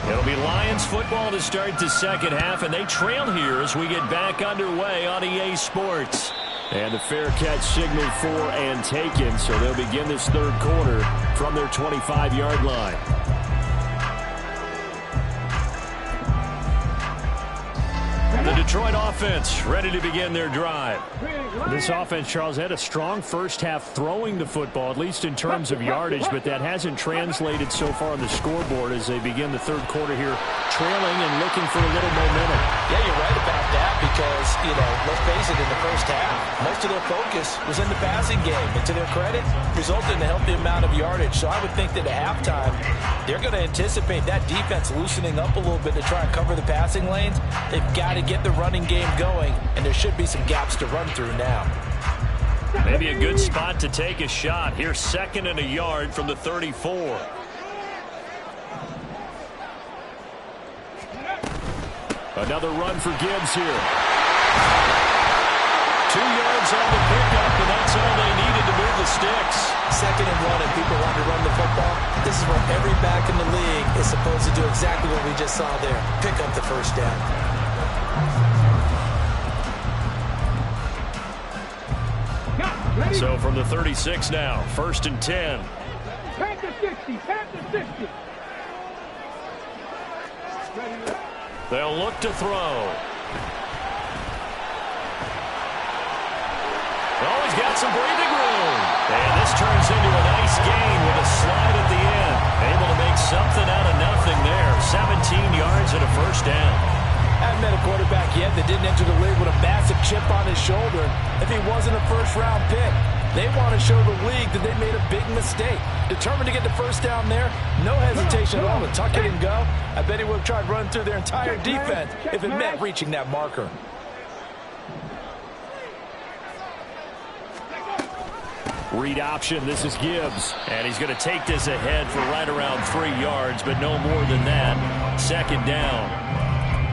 It'll be Lions football to start the 2nd half, and they trail here as we get back underway on EA Sports. And the fair catch signaled for and taken, so they'll begin this 3rd quarter from their 25-yard line. And the Detroit offense ready to begin their drive. This offense, Charles, had a strong first half throwing the football, at least in terms of yardage, but that hasn't translated so far on the scoreboard as they begin the third quarter here, trailing and looking for a little momentum. Yeah, you're right about that because, let's face it, in the first half, most of their focus was in the passing game. And to their credit, resulted in a healthy amount of yardage. So I would think that at halftime, they're going to anticipate that defense loosening up a little bit to try and cover the passing lanes. They've got to get the running game going, and there should be some gaps to run through now. Maybe a good spot to take a shot. Here's 2nd and a yard from the 34. Another run for Gibbs here. 2 yards on the pickup, and that's all they needed to move the sticks. 2nd and 1, and people want to run the football. This is what every back in the league is supposed to do, exactly what we just saw there. Pick up the first down. So from the 36 now, 1st and 10. Pack the 60, pack the 60. They'll look to throw. Oh, he's got some breathing room. And this turns into a nice gain with a slide at the end. Able to make something out of nothing there. 17 yards and a first down. I haven't met a quarterback yet that didn't enter the league with a massive chip on his shoulder. If he wasn't a first-round pick, they want to show the league that they made a big mistake. Determined to get the first down there, no hesitation at all to tuck it and go. I bet he would have tried running through their entire defense if it meant reaching that marker. Read option, this is Gibbs. And he's going to take this ahead for right around 3 yards, but no more than that. 2nd down.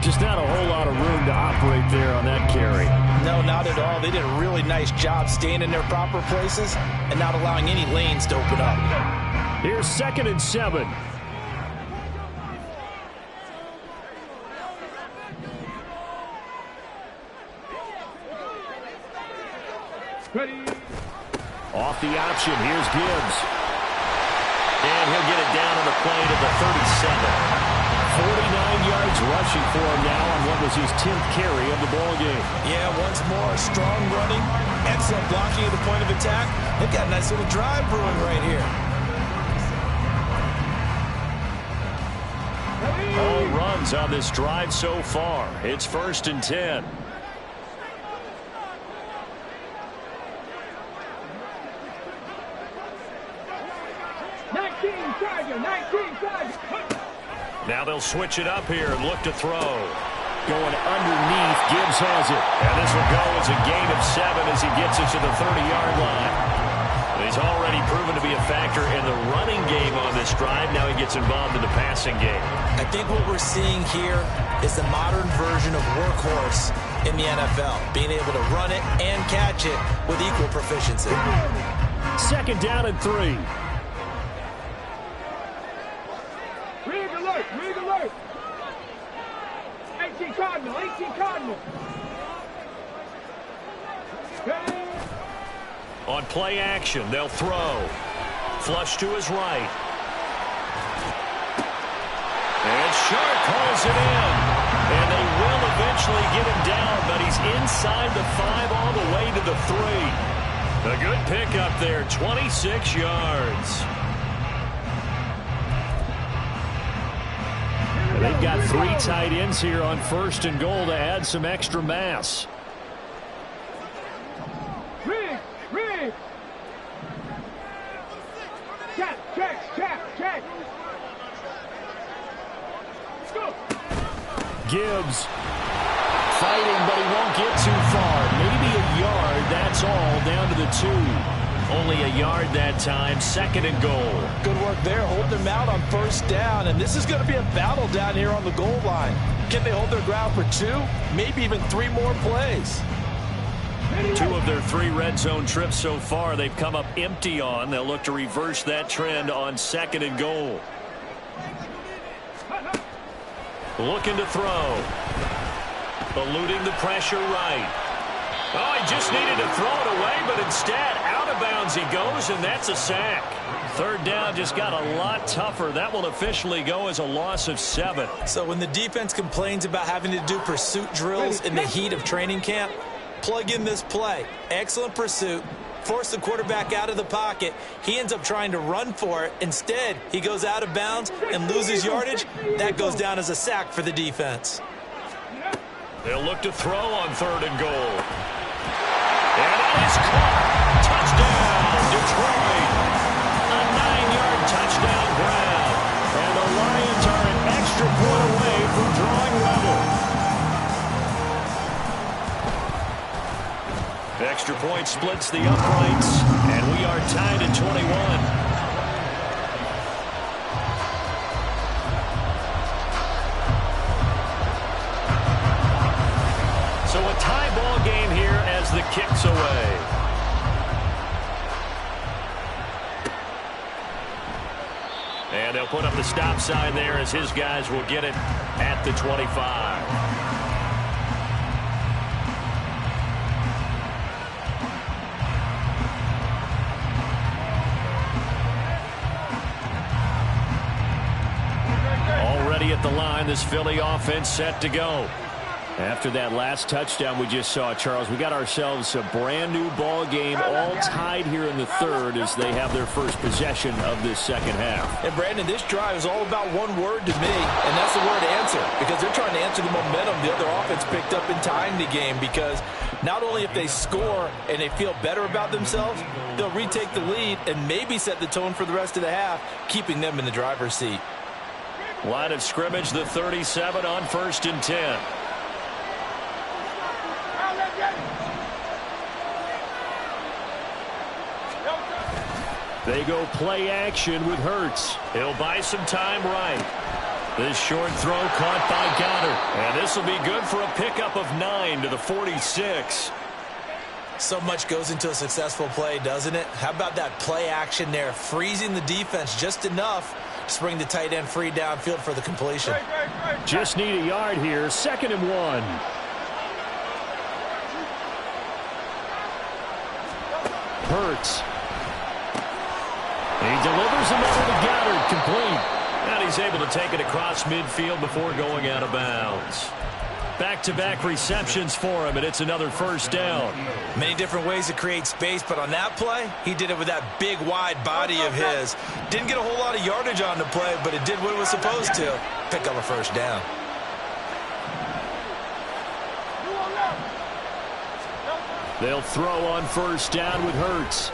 Just not a whole lot of room to operate there on that carry. No, not at all. They did a really nice job staying in their proper places and not allowing any lanes to open up. Here's 2nd and 7. Ready. Off the option, here's Gibbs. And he'll get it down on the play to the 37. 49 yards rushing for him now on what was his 10th carry of the ball game. Yeah, once more, strong running, excellent blocking at the point of attack. They've got a nice little drive brewing right here. All runs on this drive so far. It's 1st and 10. Now they'll switch it up here and look to throw. Going underneath, Gibbs has it. And this will go as a gain of 7 as he gets it to the 30-yard line. He's already proven to be a factor in the running game on this drive. Now he gets involved in the passing game. I think what we're seeing here is the modern version of workhorse in the NFL, being able to run it and catch it with equal proficiency. 2nd down and 3. Rig alert, rig alert. 18 Cardinal, 18 Cardinal. Ready. On play action, they'll throw. Flush to his right. And Sharp calls it in. And they will eventually get him down, but he's inside the 5 all the way to the 3. A good pickup there, 26 yards. They've got 3 tight ends here on 1st and goal to add some extra mass. Rig, rig. Check. Go. Gibbs fighting, but he won't get too far. Maybe a yard, that's all, down to the 2. Only a yard that time, 2nd and goal. Good work there, holding them out on 1st down, and this is going to be a battle down here on the goal line. Can they hold their ground for 2, maybe even 3 more plays? 2 of their 3 red zone trips so far they've come up empty on. They'll look to reverse that trend on 2nd and goal. Looking to throw. Eluding the pressure right. Oh, he just needed to throw it away, but instead out of bounds he goes, and that's a sack. Third down just got a lot tougher. That will officially go as a loss of 7. So when the defense complains about having to do pursuit drills in the heat of training camp, plug in this play. Excellent pursuit. Force the quarterback out of the pocket. He ends up trying to run for it. Instead, he goes out of bounds and loses yardage. That goes down as a sack for the defense. They'll look to throw on 3rd and goal. And that is caught. Touchdown, Detroit. A 9-yard touchdown grab. And the Lions are an extra point away from drawing level. Extra point splits the uprights, and we are tied at 21. So a tie ball game here as the kick's away. And they'll put up the stop sign there as his guys will get it at the 25. At the line, this Philly offense set to go. After that last touchdown we just saw, Charles, we got ourselves a brand new ball game, all tied here in the 3rd as they have their first possession of this 2nd half. And Brandon, this drive is all about one word to me, and that's the word answer, because they're trying to answer the momentum the other offense picked up in tying the game, because not only if they score and they feel better about themselves, they'll retake the lead and maybe set the tone for the rest of the half, keeping them in the driver's seat. Line of scrimmage, the 37 on 1st and 10. They go play action with Hurts. He'll buy some time right. This short throw caught by Goddard. And this will be good for a pickup of 9 to the 46. So much goes into a successful play, doesn't it? How about that play action there, freezing the defense just enough to bring the tight end free downfield for the completion. Just need a yard here. 2nd and 1. Hurts. He delivers another to Goddard, complete. And he's able to take it across midfield before going out of bounds. Back-to-back receptions for him, and it's another 1st down. Many different ways to create space, but on that play, he did it with that big, wide body of his. Didn't get a whole lot of yardage on the play, but it did what it was supposed to. Pick up a 1st down. They'll throw on 1st down with Hurts.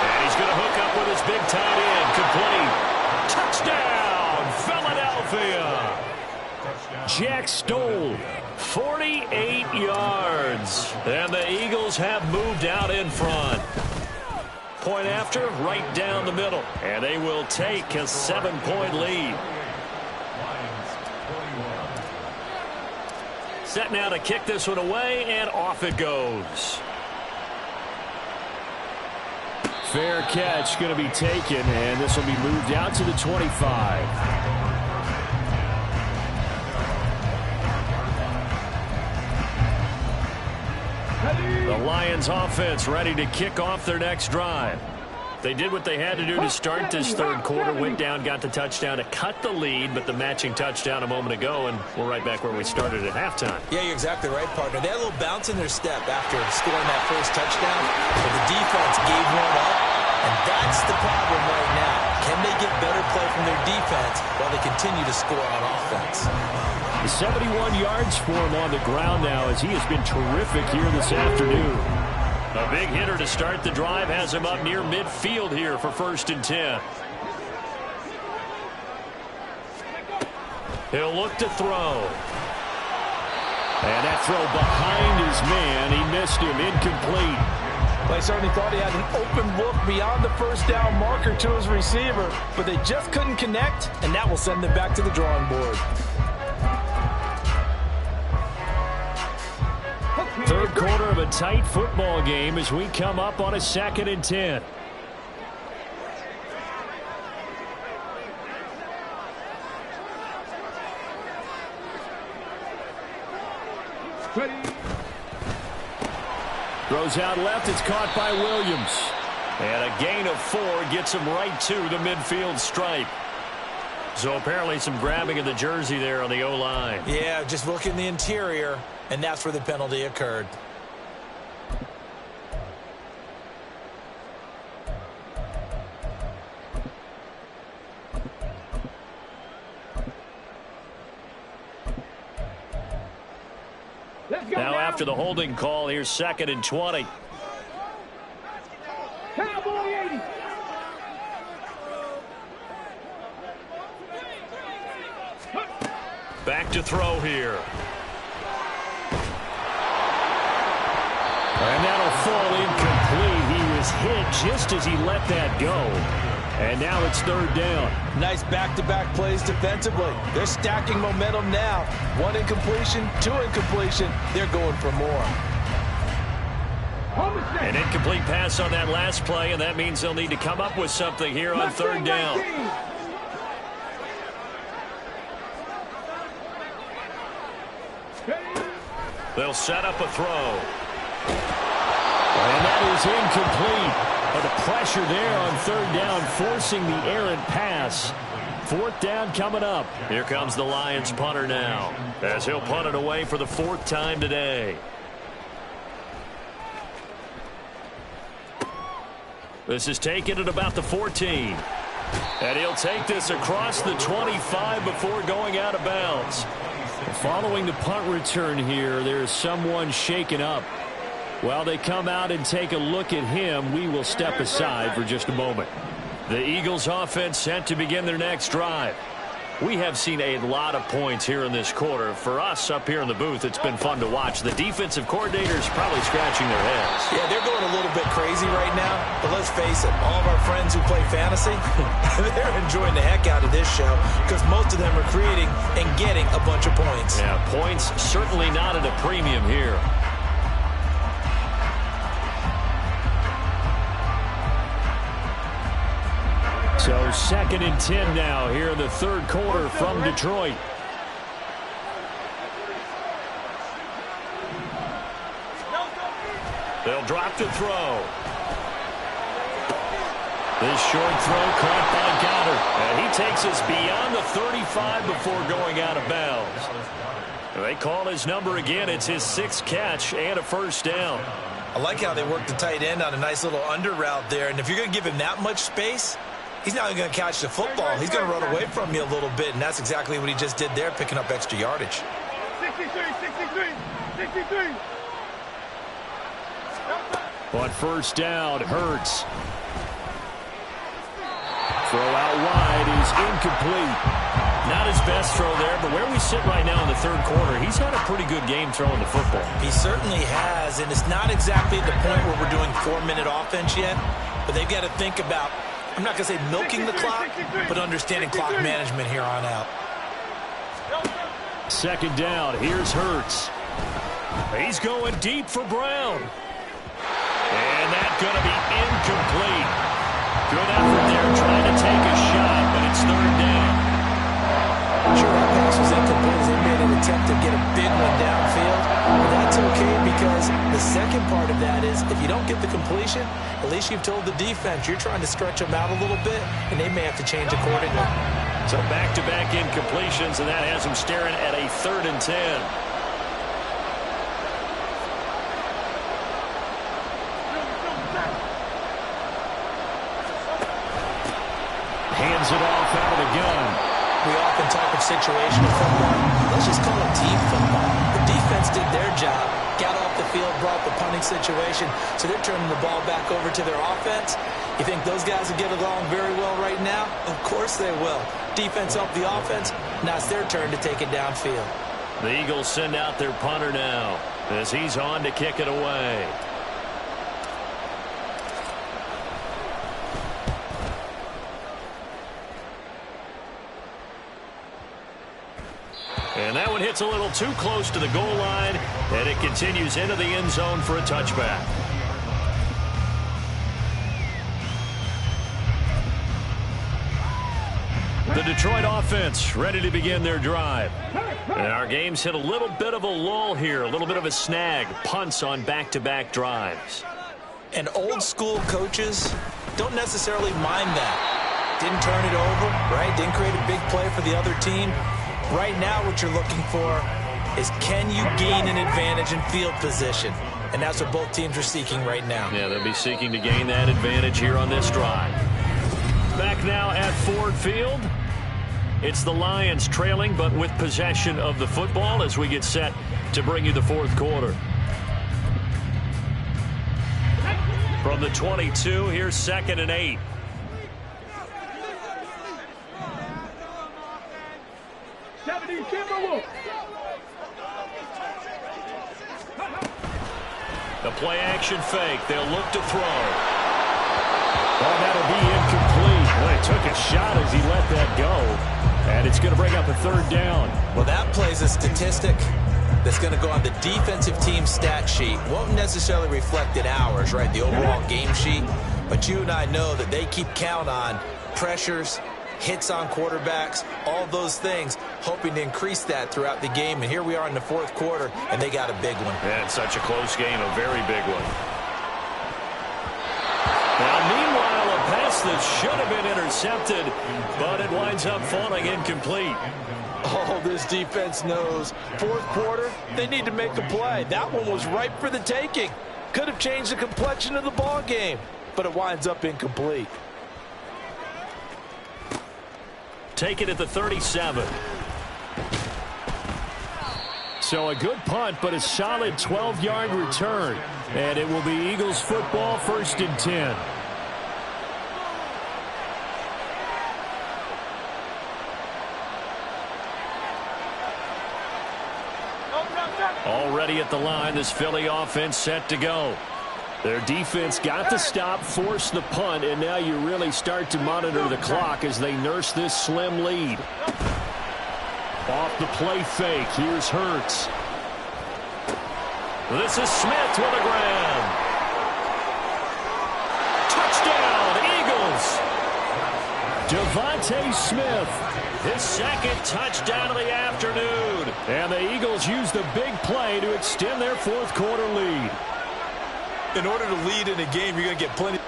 And he's going to hook up with his big tight end. Complete. Touchdown, Philadelphia. Jack Stoll, 48 yards. And the Eagles have moved out in front. Point after, right down the middle. And they will take a 7-point lead. Set now to kick this one away, and off it goes. Fair catch going to be taken, and this will be moved out to the 25. The Lions offense ready to kick off their next drive. They did what they had to do to start this 3rd quarter, went down, got the touchdown to cut the lead, but the matching touchdown a moment ago, and we're right back where we started at halftime. Yeah, you're exactly right, partner. They had a little bounce in their step after scoring that first touchdown, but the defense gave one up, and that's the problem right now. Can they get better play from their defense while they continue to score on offense? 71 yards for him on the ground now as he has been terrific here this afternoon. A big hitter to start the drive has him up near midfield here for 1st and 10. He'll look to throw. And that throw behind his man. He missed him. Incomplete. Well, I certainly thought he had an open look beyond the 1st down marker to his receiver, but they just couldn't connect, and that will send them back to the drawing board. 3rd quarter of a tight football game as we come up on a 2nd and 10. Throws out left. It's caught by Williams. And a gain of 4 gets him right to the midfield stripe. So apparently some grabbing of the jersey there on the O-line. Yeah, just look in the interior, and that's where the penalty occurred. Now after the holding call, here's 2nd and 20. Cowboy 80. Back to throw here. And that'll fall incomplete. He was hit just as he let that go. And now it's 3rd down. Nice back-to-back plays defensively. They're stacking momentum now. 1 incompletion, 2 incompletion. They're going for more. An incomplete pass on that last play, and that means they'll need to come up with something here on 3rd down. They'll set up a throw. And that is incomplete. But the pressure there on 3rd down, forcing the errant pass. 4th down coming up. Here comes the Lions punter now, as he'll punt it away for the 4th time today. This is taken at about the 14. And he'll take this across the 25 before going out of bounds. Following the punt return here, there's someone shaken up. While they come out and take a look at him, we will step aside for just a moment. The Eagles offense set to begin their next drive. We have seen a lot of points here in this quarter. For us up here in the booth, it's been fun to watch. The defensive coordinators probably scratching their heads. Yeah, they're going a little bit crazy right now. But let's face it, all of our friends who play fantasy, they're enjoying the heck out of this show because most of them are creating and getting a bunch of points. Yeah, points certainly not at a premium here. So 2nd and 10 now here in the 3rd quarter from Detroit. They'll drop to throw. This short throw caught by Goddard. And he takes us beyond the 35 before going out of bounds. They call his number again. It's his 6th catch and a 1st down. I like how they work the tight end on a nice little under route there. And if you're going to give him that much space, he's not going to catch the football. He's going to run away from you a little bit, and that's exactly what he just did there, picking up extra yardage. 63. But 1st down, Hurts. Throw out wide is incomplete. Not his best throw there, but where we sit right now in the 3rd quarter, he's had a pretty good game throwing the football. He certainly has, and it's not exactly at the point where we're doing 4-minute offense yet, but they've got to think about, I'm not going to say milking the clock, but understanding clock management here on out. 2nd down. Here's Hurts. He's going deep for Brown. And that's going to be incomplete. Good effort there trying to take a shot, but it's 3rd down. Sure, that pass was incomplete as they made an attempt to get a big one downfield. But that's okay because the second part of that is if you don't get the completion, at least you've told the defense you're trying to stretch them out a little bit, and they may have to change accordingly. So back-to-back incompletions, and that has them staring at a 3rd and 10. Hands it off out of the gun. We often talk of situational football. Let's just call it team football. The defense did their job, got off the field, brought the punting situation, so they're turning the ball back over to their offense. You think those guys will get along very well right now? Of course they will. Defense helped the offense. Now it's their turn to take it downfield. The Eagles send out their punter now as he's on to kick it away. And that one hits a little too close to the goal line, and it continues into the end zone for a touchback. The Detroit offense ready to begin their drive. And our game's hit a little bit of a lull here, a little bit of a snag. Punts on back-to-back drives. And old-school coaches don't necessarily mind that. Didn't turn it over, right? Didn't create a big play for the other team. Right now what you're looking for is, can you gain an advantage in field position? And that's what both teams are seeking right now. Yeah, they'll be seeking to gain that advantage here on this drive. Back now at Ford Field. It's the Lions trailing, but with possession of the football as we get set to bring you the fourth quarter. From the 22, here's 2nd and 8. The play action fake. They'll look to throw. Oh, that'll be incomplete. Well, it took a shot as he let that go. And it's going to bring up a 3rd down. Well, that plays a statistic that's going to go on the defensive team stat sheet. Won't necessarily reflect in ours, right, the overall game sheet. But you and I know that they keep count on pressures, hits on quarterbacks, all those things, hoping to increase that throughout the game. And here we are in the fourth quarter, and they got a big one. Yeah, it's such a close game, a very big one. Now, meanwhile, a pass that should have been intercepted, but it winds up falling incomplete. Oh, this defense knows. Fourth quarter, they need to make a play. That one was ripe for the taking. Could have changed the complexion of the ball game, but it winds up incomplete. Take it at the 37. So a good punt, but a solid 12-yard return. And it will be Eagles football, 1st and 10. Already at the line, this Philly offense set to go. Their defense got the stop, forced the punt, and now you really start to monitor the clock as they nurse this slim lead. Off the play fake, here's Hurts. This is Smith with a grab. Touchdown, Eagles. Devontae Smith, His 2nd touchdown of the afternoon. and the Eagles use the big play to extend their fourth quarter lead. In order to lead in a game, you're going to get plenty.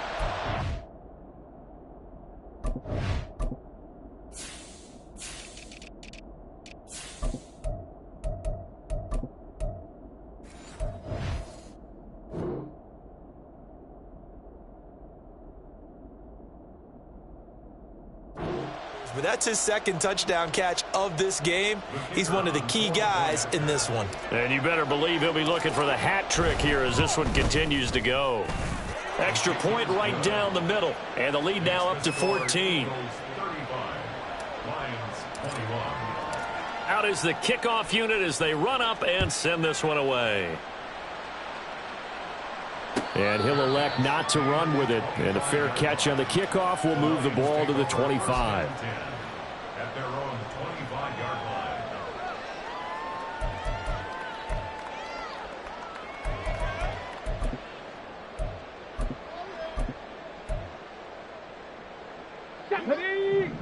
But that's his 2nd touchdown catch of this game. He's one of the key guys in this one. And you better believe he'll be looking for the hat trick here as this one continues to go. Extra point right down the middle. And the lead now up to 14. Out is the kickoff unit as they run up and send this one away. And he'll elect not to run with it. And a fair catch on the kickoff will move the ball to the 25. At their own 25-yard line.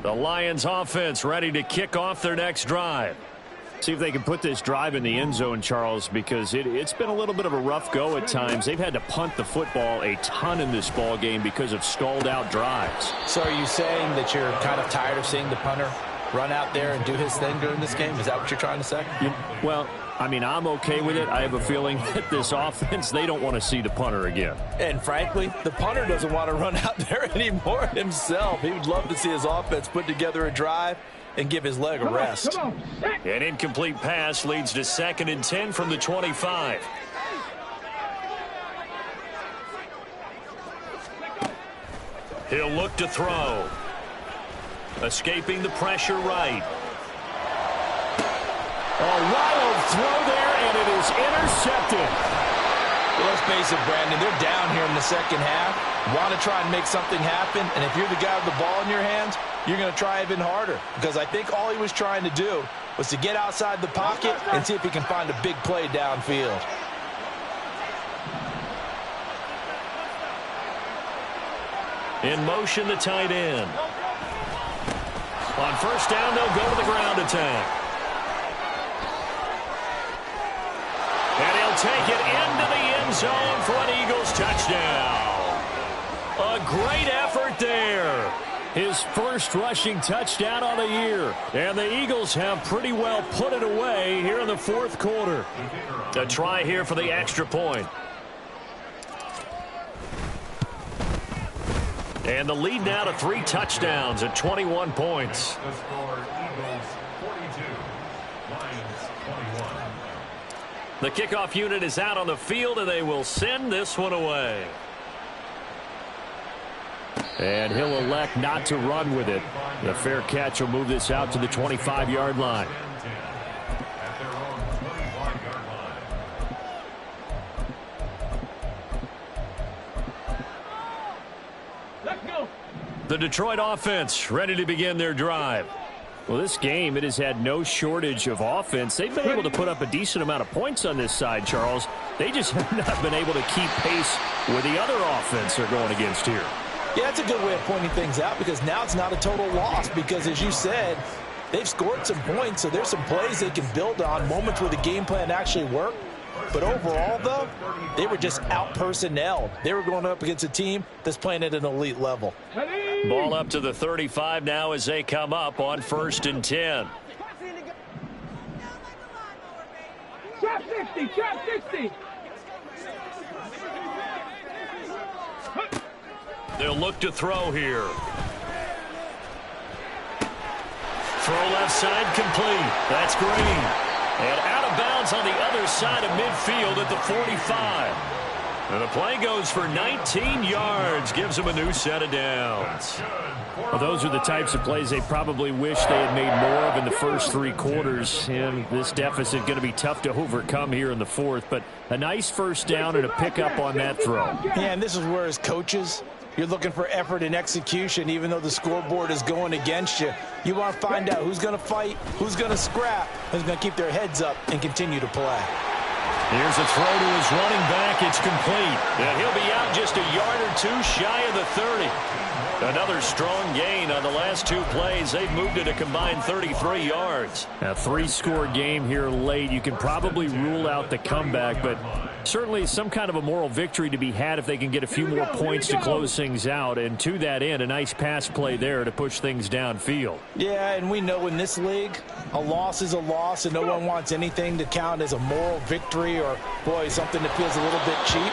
The Lions offense ready to kick off their next drive. See if they can put this drive in the end zone, Charles, because it's been a little bit of a rough go at times. They've had to punt the football a ton in this ball game because of stalled out drives. So are you saying that you're kind of tired of seeing the punter run out there and do his thing during this game? Is that what you're trying to say? Well, I mean, I'm okay with it. I have a feeling that this offense, they don't want to see the punter again. And frankly, the punter doesn't want to run out there anymore himself. He would love to see his offense put together a drive and give his leg a rest. An incomplete pass leads to 2nd and 10 from the 25. He'll look to throw. Escaping the pressure right. A wild throw there, and it is intercepted. Well, let's face it, Brandon, they're down here in the second half. Want to try and make something happen, and if you're the guy with the ball in your hands, you're going to try even harder, because I think all he was trying to do was to get outside the pocket and see if he can find a big play downfield. In motion, the tight end. On first down, they'll go to the ground attack. And he'll take it into the end zone for an Eagles touchdown. A great effort there. His first rushing touchdown on the year. And the Eagles have pretty well put it away here in the fourth quarter. A try here for the extra point. And the lead now to 3 touchdowns at 21 points. The score, Eagles 42, Lions 21. The kickoff unit is out on the field, and they will send this one away. And he'll elect not to run with it. The fair catch will move this out to the 25-yard line. At their own 25-yard line. Let's go. The Detroit offense ready to begin their drive. Well, this game, it has had no shortage of offense. They've been able to put up a decent amount of points on this side, Charles. They just have not been able to keep pace with the other offense they're going against here. Yeah, that's a good way of pointing things out because now it's not a total loss because, as you said, they've scored some points, so there's some plays they can build on, moments where the game plan actually worked. But overall, though, they were just out-personnelled. They were going up against a team that's playing at an elite level. Ball up to the 35 now as they come up on 1st and 10. Trap 60, trap 60. They'll look to throw here. Throw left side complete. That's Green. And out of bounds on the other side of midfield at the 45. And the play goes for 19 yards. Gives them a new set of downs. Well, those are the types of plays they probably wish they had made more of in the first 3 quarters. And this deficit going to be tough to overcome here in the fourth. But a nice first down and a pickup on that throw. Yeah, and this is where as coaches, you're looking for effort and execution, even though the scoreboard is going against you. You want to find out who's going to fight, who's going to scrap, who's going to keep their heads up and continue to play. Here's a throw to his running back. It's complete. And he'll be out just a yard or 2 shy of the 30. Another strong gain on the last 2 plays. They've moved it a combined 33 yards. A 3-score game here late. You can probably rule out the comeback, but certainly some kind of a moral victory to be had if they can get a few more points to close things out. And to that end, a nice pass play there to push things downfield. Yeah, and we know in this league, a loss is a loss, and no one wants anything to count as a moral victory or, boy, something that feels a little bit cheap.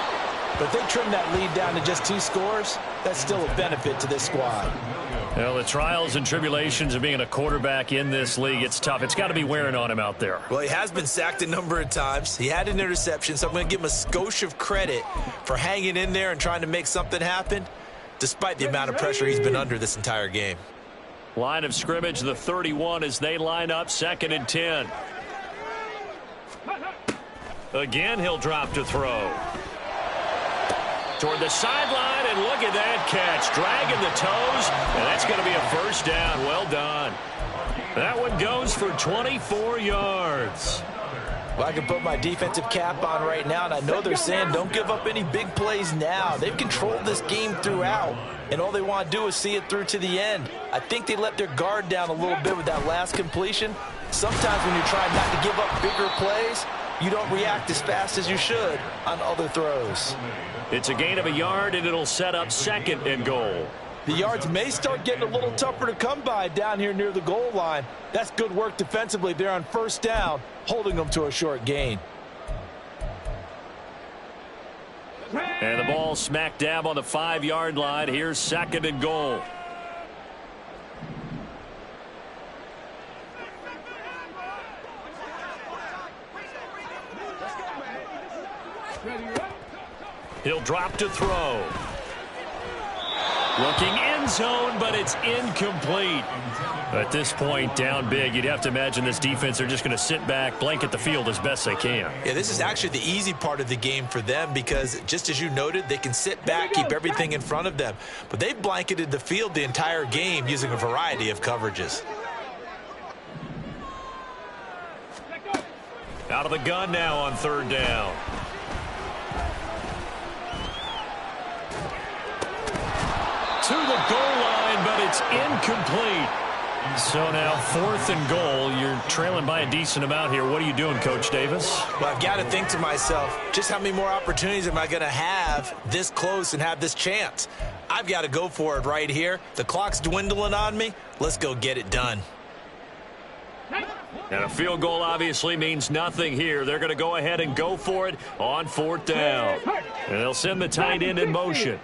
But if they trim that lead down to just 2 scores, that's still a benefit to this squad. Well, the trials and tribulations of being a quarterback in this league, it's tough. It's got to be wearing on him out there. Well, he has been sacked a number of times. He had an interception, so I'm going to give him a skosh of credit for hanging in there and trying to make something happen, despite the amount of pressure he's been under this entire game. Line of scrimmage, the 31 as they line up 2nd and 10. Again, he'll drop to throw. Toward the sideline, and look at that catch. Dragging the toes, and that's going to be a first down. Well done. That one goes for 24 yards. Well, I can put my defensive cap on right now, and I know they're saying don't give up any big plays now. They've controlled this game throughout, and all they want to do is see it through to the end. I think they let their guard down a little bit with that last completion. Sometimes when you're trying not to give up bigger plays, you don't react as fast as you should on other throws. It's a gain of a yard, and it'll set up 2nd and goal. The yards may start getting a little tougher to come by down here near the goal line. That's good work defensively. They're on first down, holding them to a short gain. And the ball smack dab on the 5-yard line. Here's 2nd and goal. He'll drop to throw. Looking end zone, but it's incomplete. At this point, down big, you'd have to imagine this defense are just going to sit back, blanket the field as best they can. Yeah, this is actually the easy part of the game for them because, just as you noted, they can sit back, keep everything in front of them. But they've blanketed the field the entire game using a variety of coverages. Out of the gun now on 3rd down. To the goal line, but it's incomplete. So now 4th and goal. You're trailing by a decent amount here. What are you doing, Coach Davis? Well, I've got to think to myself, just how many more opportunities am I going to have this close and have this chance? I've got to go for it right here. The clock's dwindling on me. Let's go get it done. And a field goal obviously means nothing here. They're going to go ahead and go for it on 4th down. And they'll send the tight end in motion.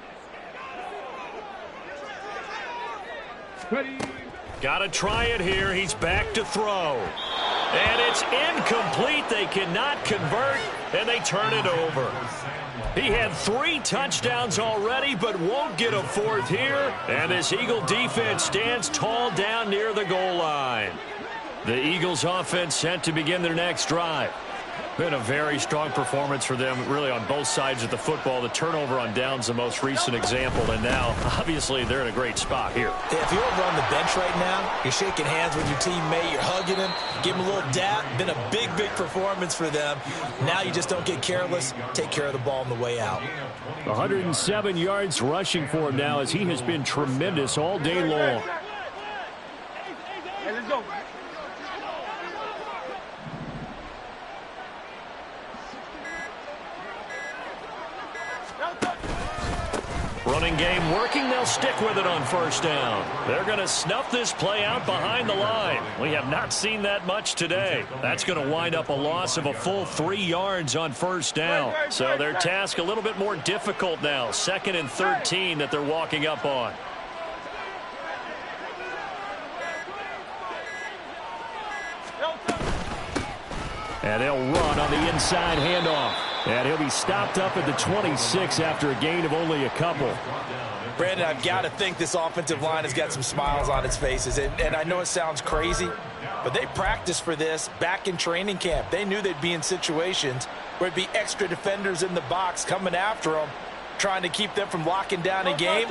Got to try it here. He's back to throw. And it's incomplete. They cannot convert, and they turn it over. He had 3 touchdowns already, but won't get a 4th here. And this Eagle defense stands tall down near the goal line. The Eagles offense set to begin their next drive. Been a very strong performance for them, really, on both sides of the football. The turnover on downs, the most recent example, and now, obviously, they're in a great spot here. Yeah, if you're over on the bench right now, you're shaking hands with your teammate, you're hugging him, give him a little dap. Been a big, big performance for them. Now you just don't get careless. Take care of the ball on the way out. 107 yards rushing for him now, as he has been tremendous all day long. Hey, let's go. Running game working. They'll stick with it on 1st down. They're going to snuff this play out behind the line. We have not seen that much today. That's going to wind up a loss of a full 3 yards on 1st down. So their task a little bit more difficult now. 2nd and 13 that they're walking up on. And they'll run on the inside handoff. And he'll be stopped up at the 26 after a gain of only a couple. Brandon, I've got to think this offensive line has got some smiles on its faces. And I know it sounds crazy, but they practiced for this back in training camp. They knew they'd be in situations where it'd be extra defenders in the box coming after them, trying to keep them from locking down a game.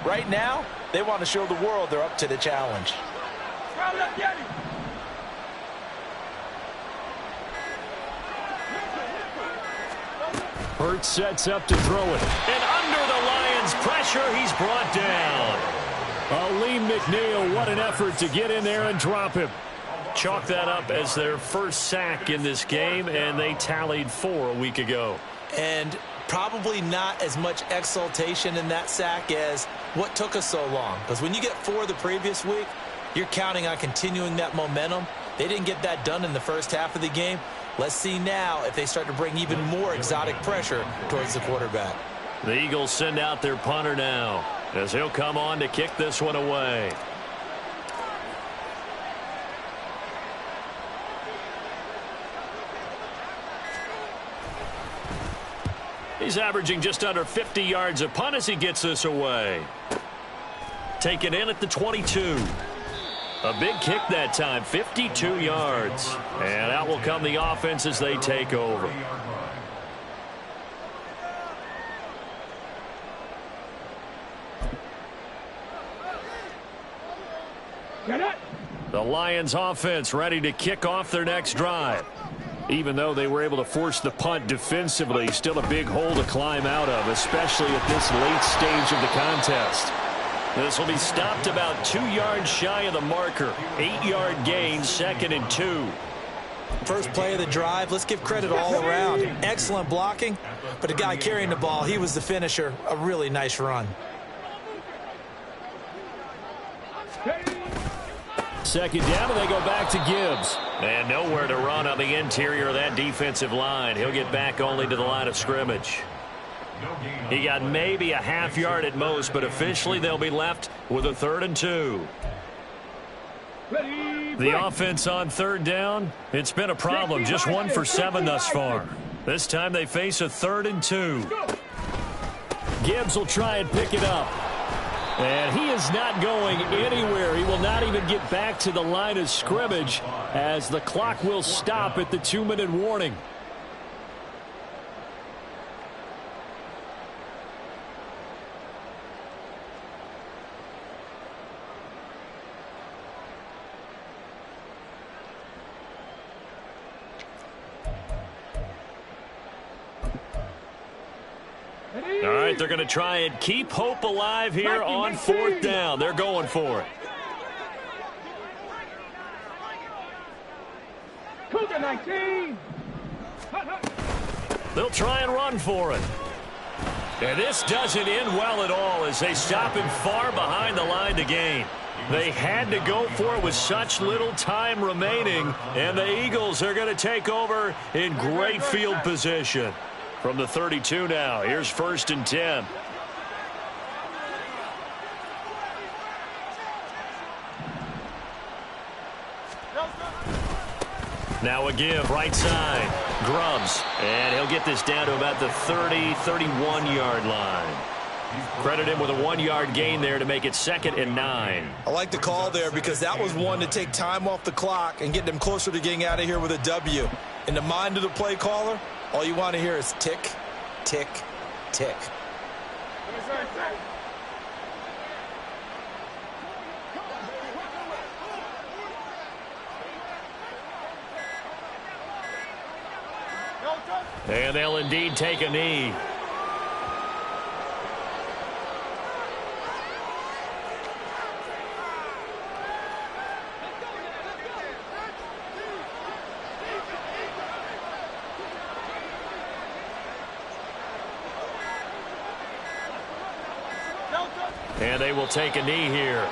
Right now, they want to show the world they're up to the challenge. Hurts sets up to throw it. And under the Lions' pressure, he's brought down. Aleem McNeil, what an effort to get in there and drop him. Chalk that up as their first sack in this game, and they tallied 4 a week ago. And probably not as much exultation in that sack as what took us so long. Because when you get 4 the previous week, you're counting on continuing that momentum. They didn't get that done in the first half of the game. Let's see now if they start to bring even more exotic pressure towards the quarterback. The Eagles send out their punter now as he'll come on to kick this one away. He's averaging just under 50 yards a punt as he gets this away. Taken in at the 22. A big kick that time, 52 yards. And out will come the offense as they take over. The Lions offense ready to kick off their next drive. Even though they were able to force the punt defensively, still a big hole to climb out of, especially at this late stage of the contest. This will be stopped about 2 yards shy of the marker. 8-yard gain, 2nd and 2. First play of the drive, let's give credit all around. Excellent blocking, but the guy carrying the ball, he was the finisher. A really nice run. 2nd down, and they go back to Gibbs. And nowhere to run on the interior of that defensive line. He'll get back only to the line of scrimmage. He got maybe a half yard at most, but officially they'll be left with a 3rd and 2. The offense on 3rd down, it's been a problem. Just 1 for 7 thus far. This time they face a 3rd and 2. Gibbs will try and pick it up. And he is not going anywhere. He will not even get back to the line of scrimmage as the clock will stop at the 2-minute warning. All right, they're going to try and keep hope alive here on 4th down. They're going for it. 19. They'll try and run for it. And this doesn't end well at all as they stop him far behind the line to gain. They had to go for it with such little time remaining, and the Eagles are going to take over in great field position. From the 32 now, here's 1st and 10. Now a give, right side. Grubbs, and he'll get this down to about the 30, 31-yard line. Credit him with a 1-yard gain there to make it 2nd and 9. I like the call there because that was one to take time off the clock and get them closer to getting out of here with a W. In the mind of the play caller, all you want to hear is tick, tick, tick. And they'll indeed take a knee. And they will take a knee here.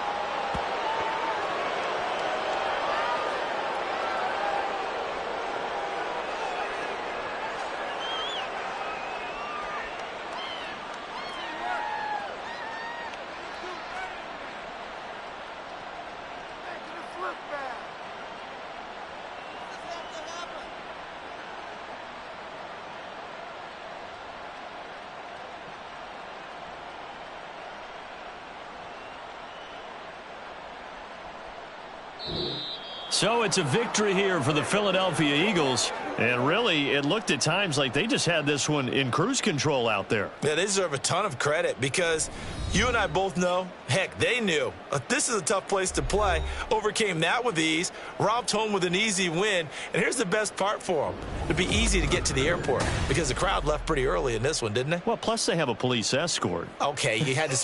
So it's a victory here for the Philadelphia Eagles. And really, it looked at times like they just had this one in cruise control out there. Yeah, they deserve a ton of credit because you and I both know, heck, they knew. This is a tough place to play. Overcame that with ease, romped home with an easy win. And here's the best part for them. It'd be easy to get to the airport because the crowd left pretty early in this one, didn't they? Well, plus they have a police escort. Okay, you had to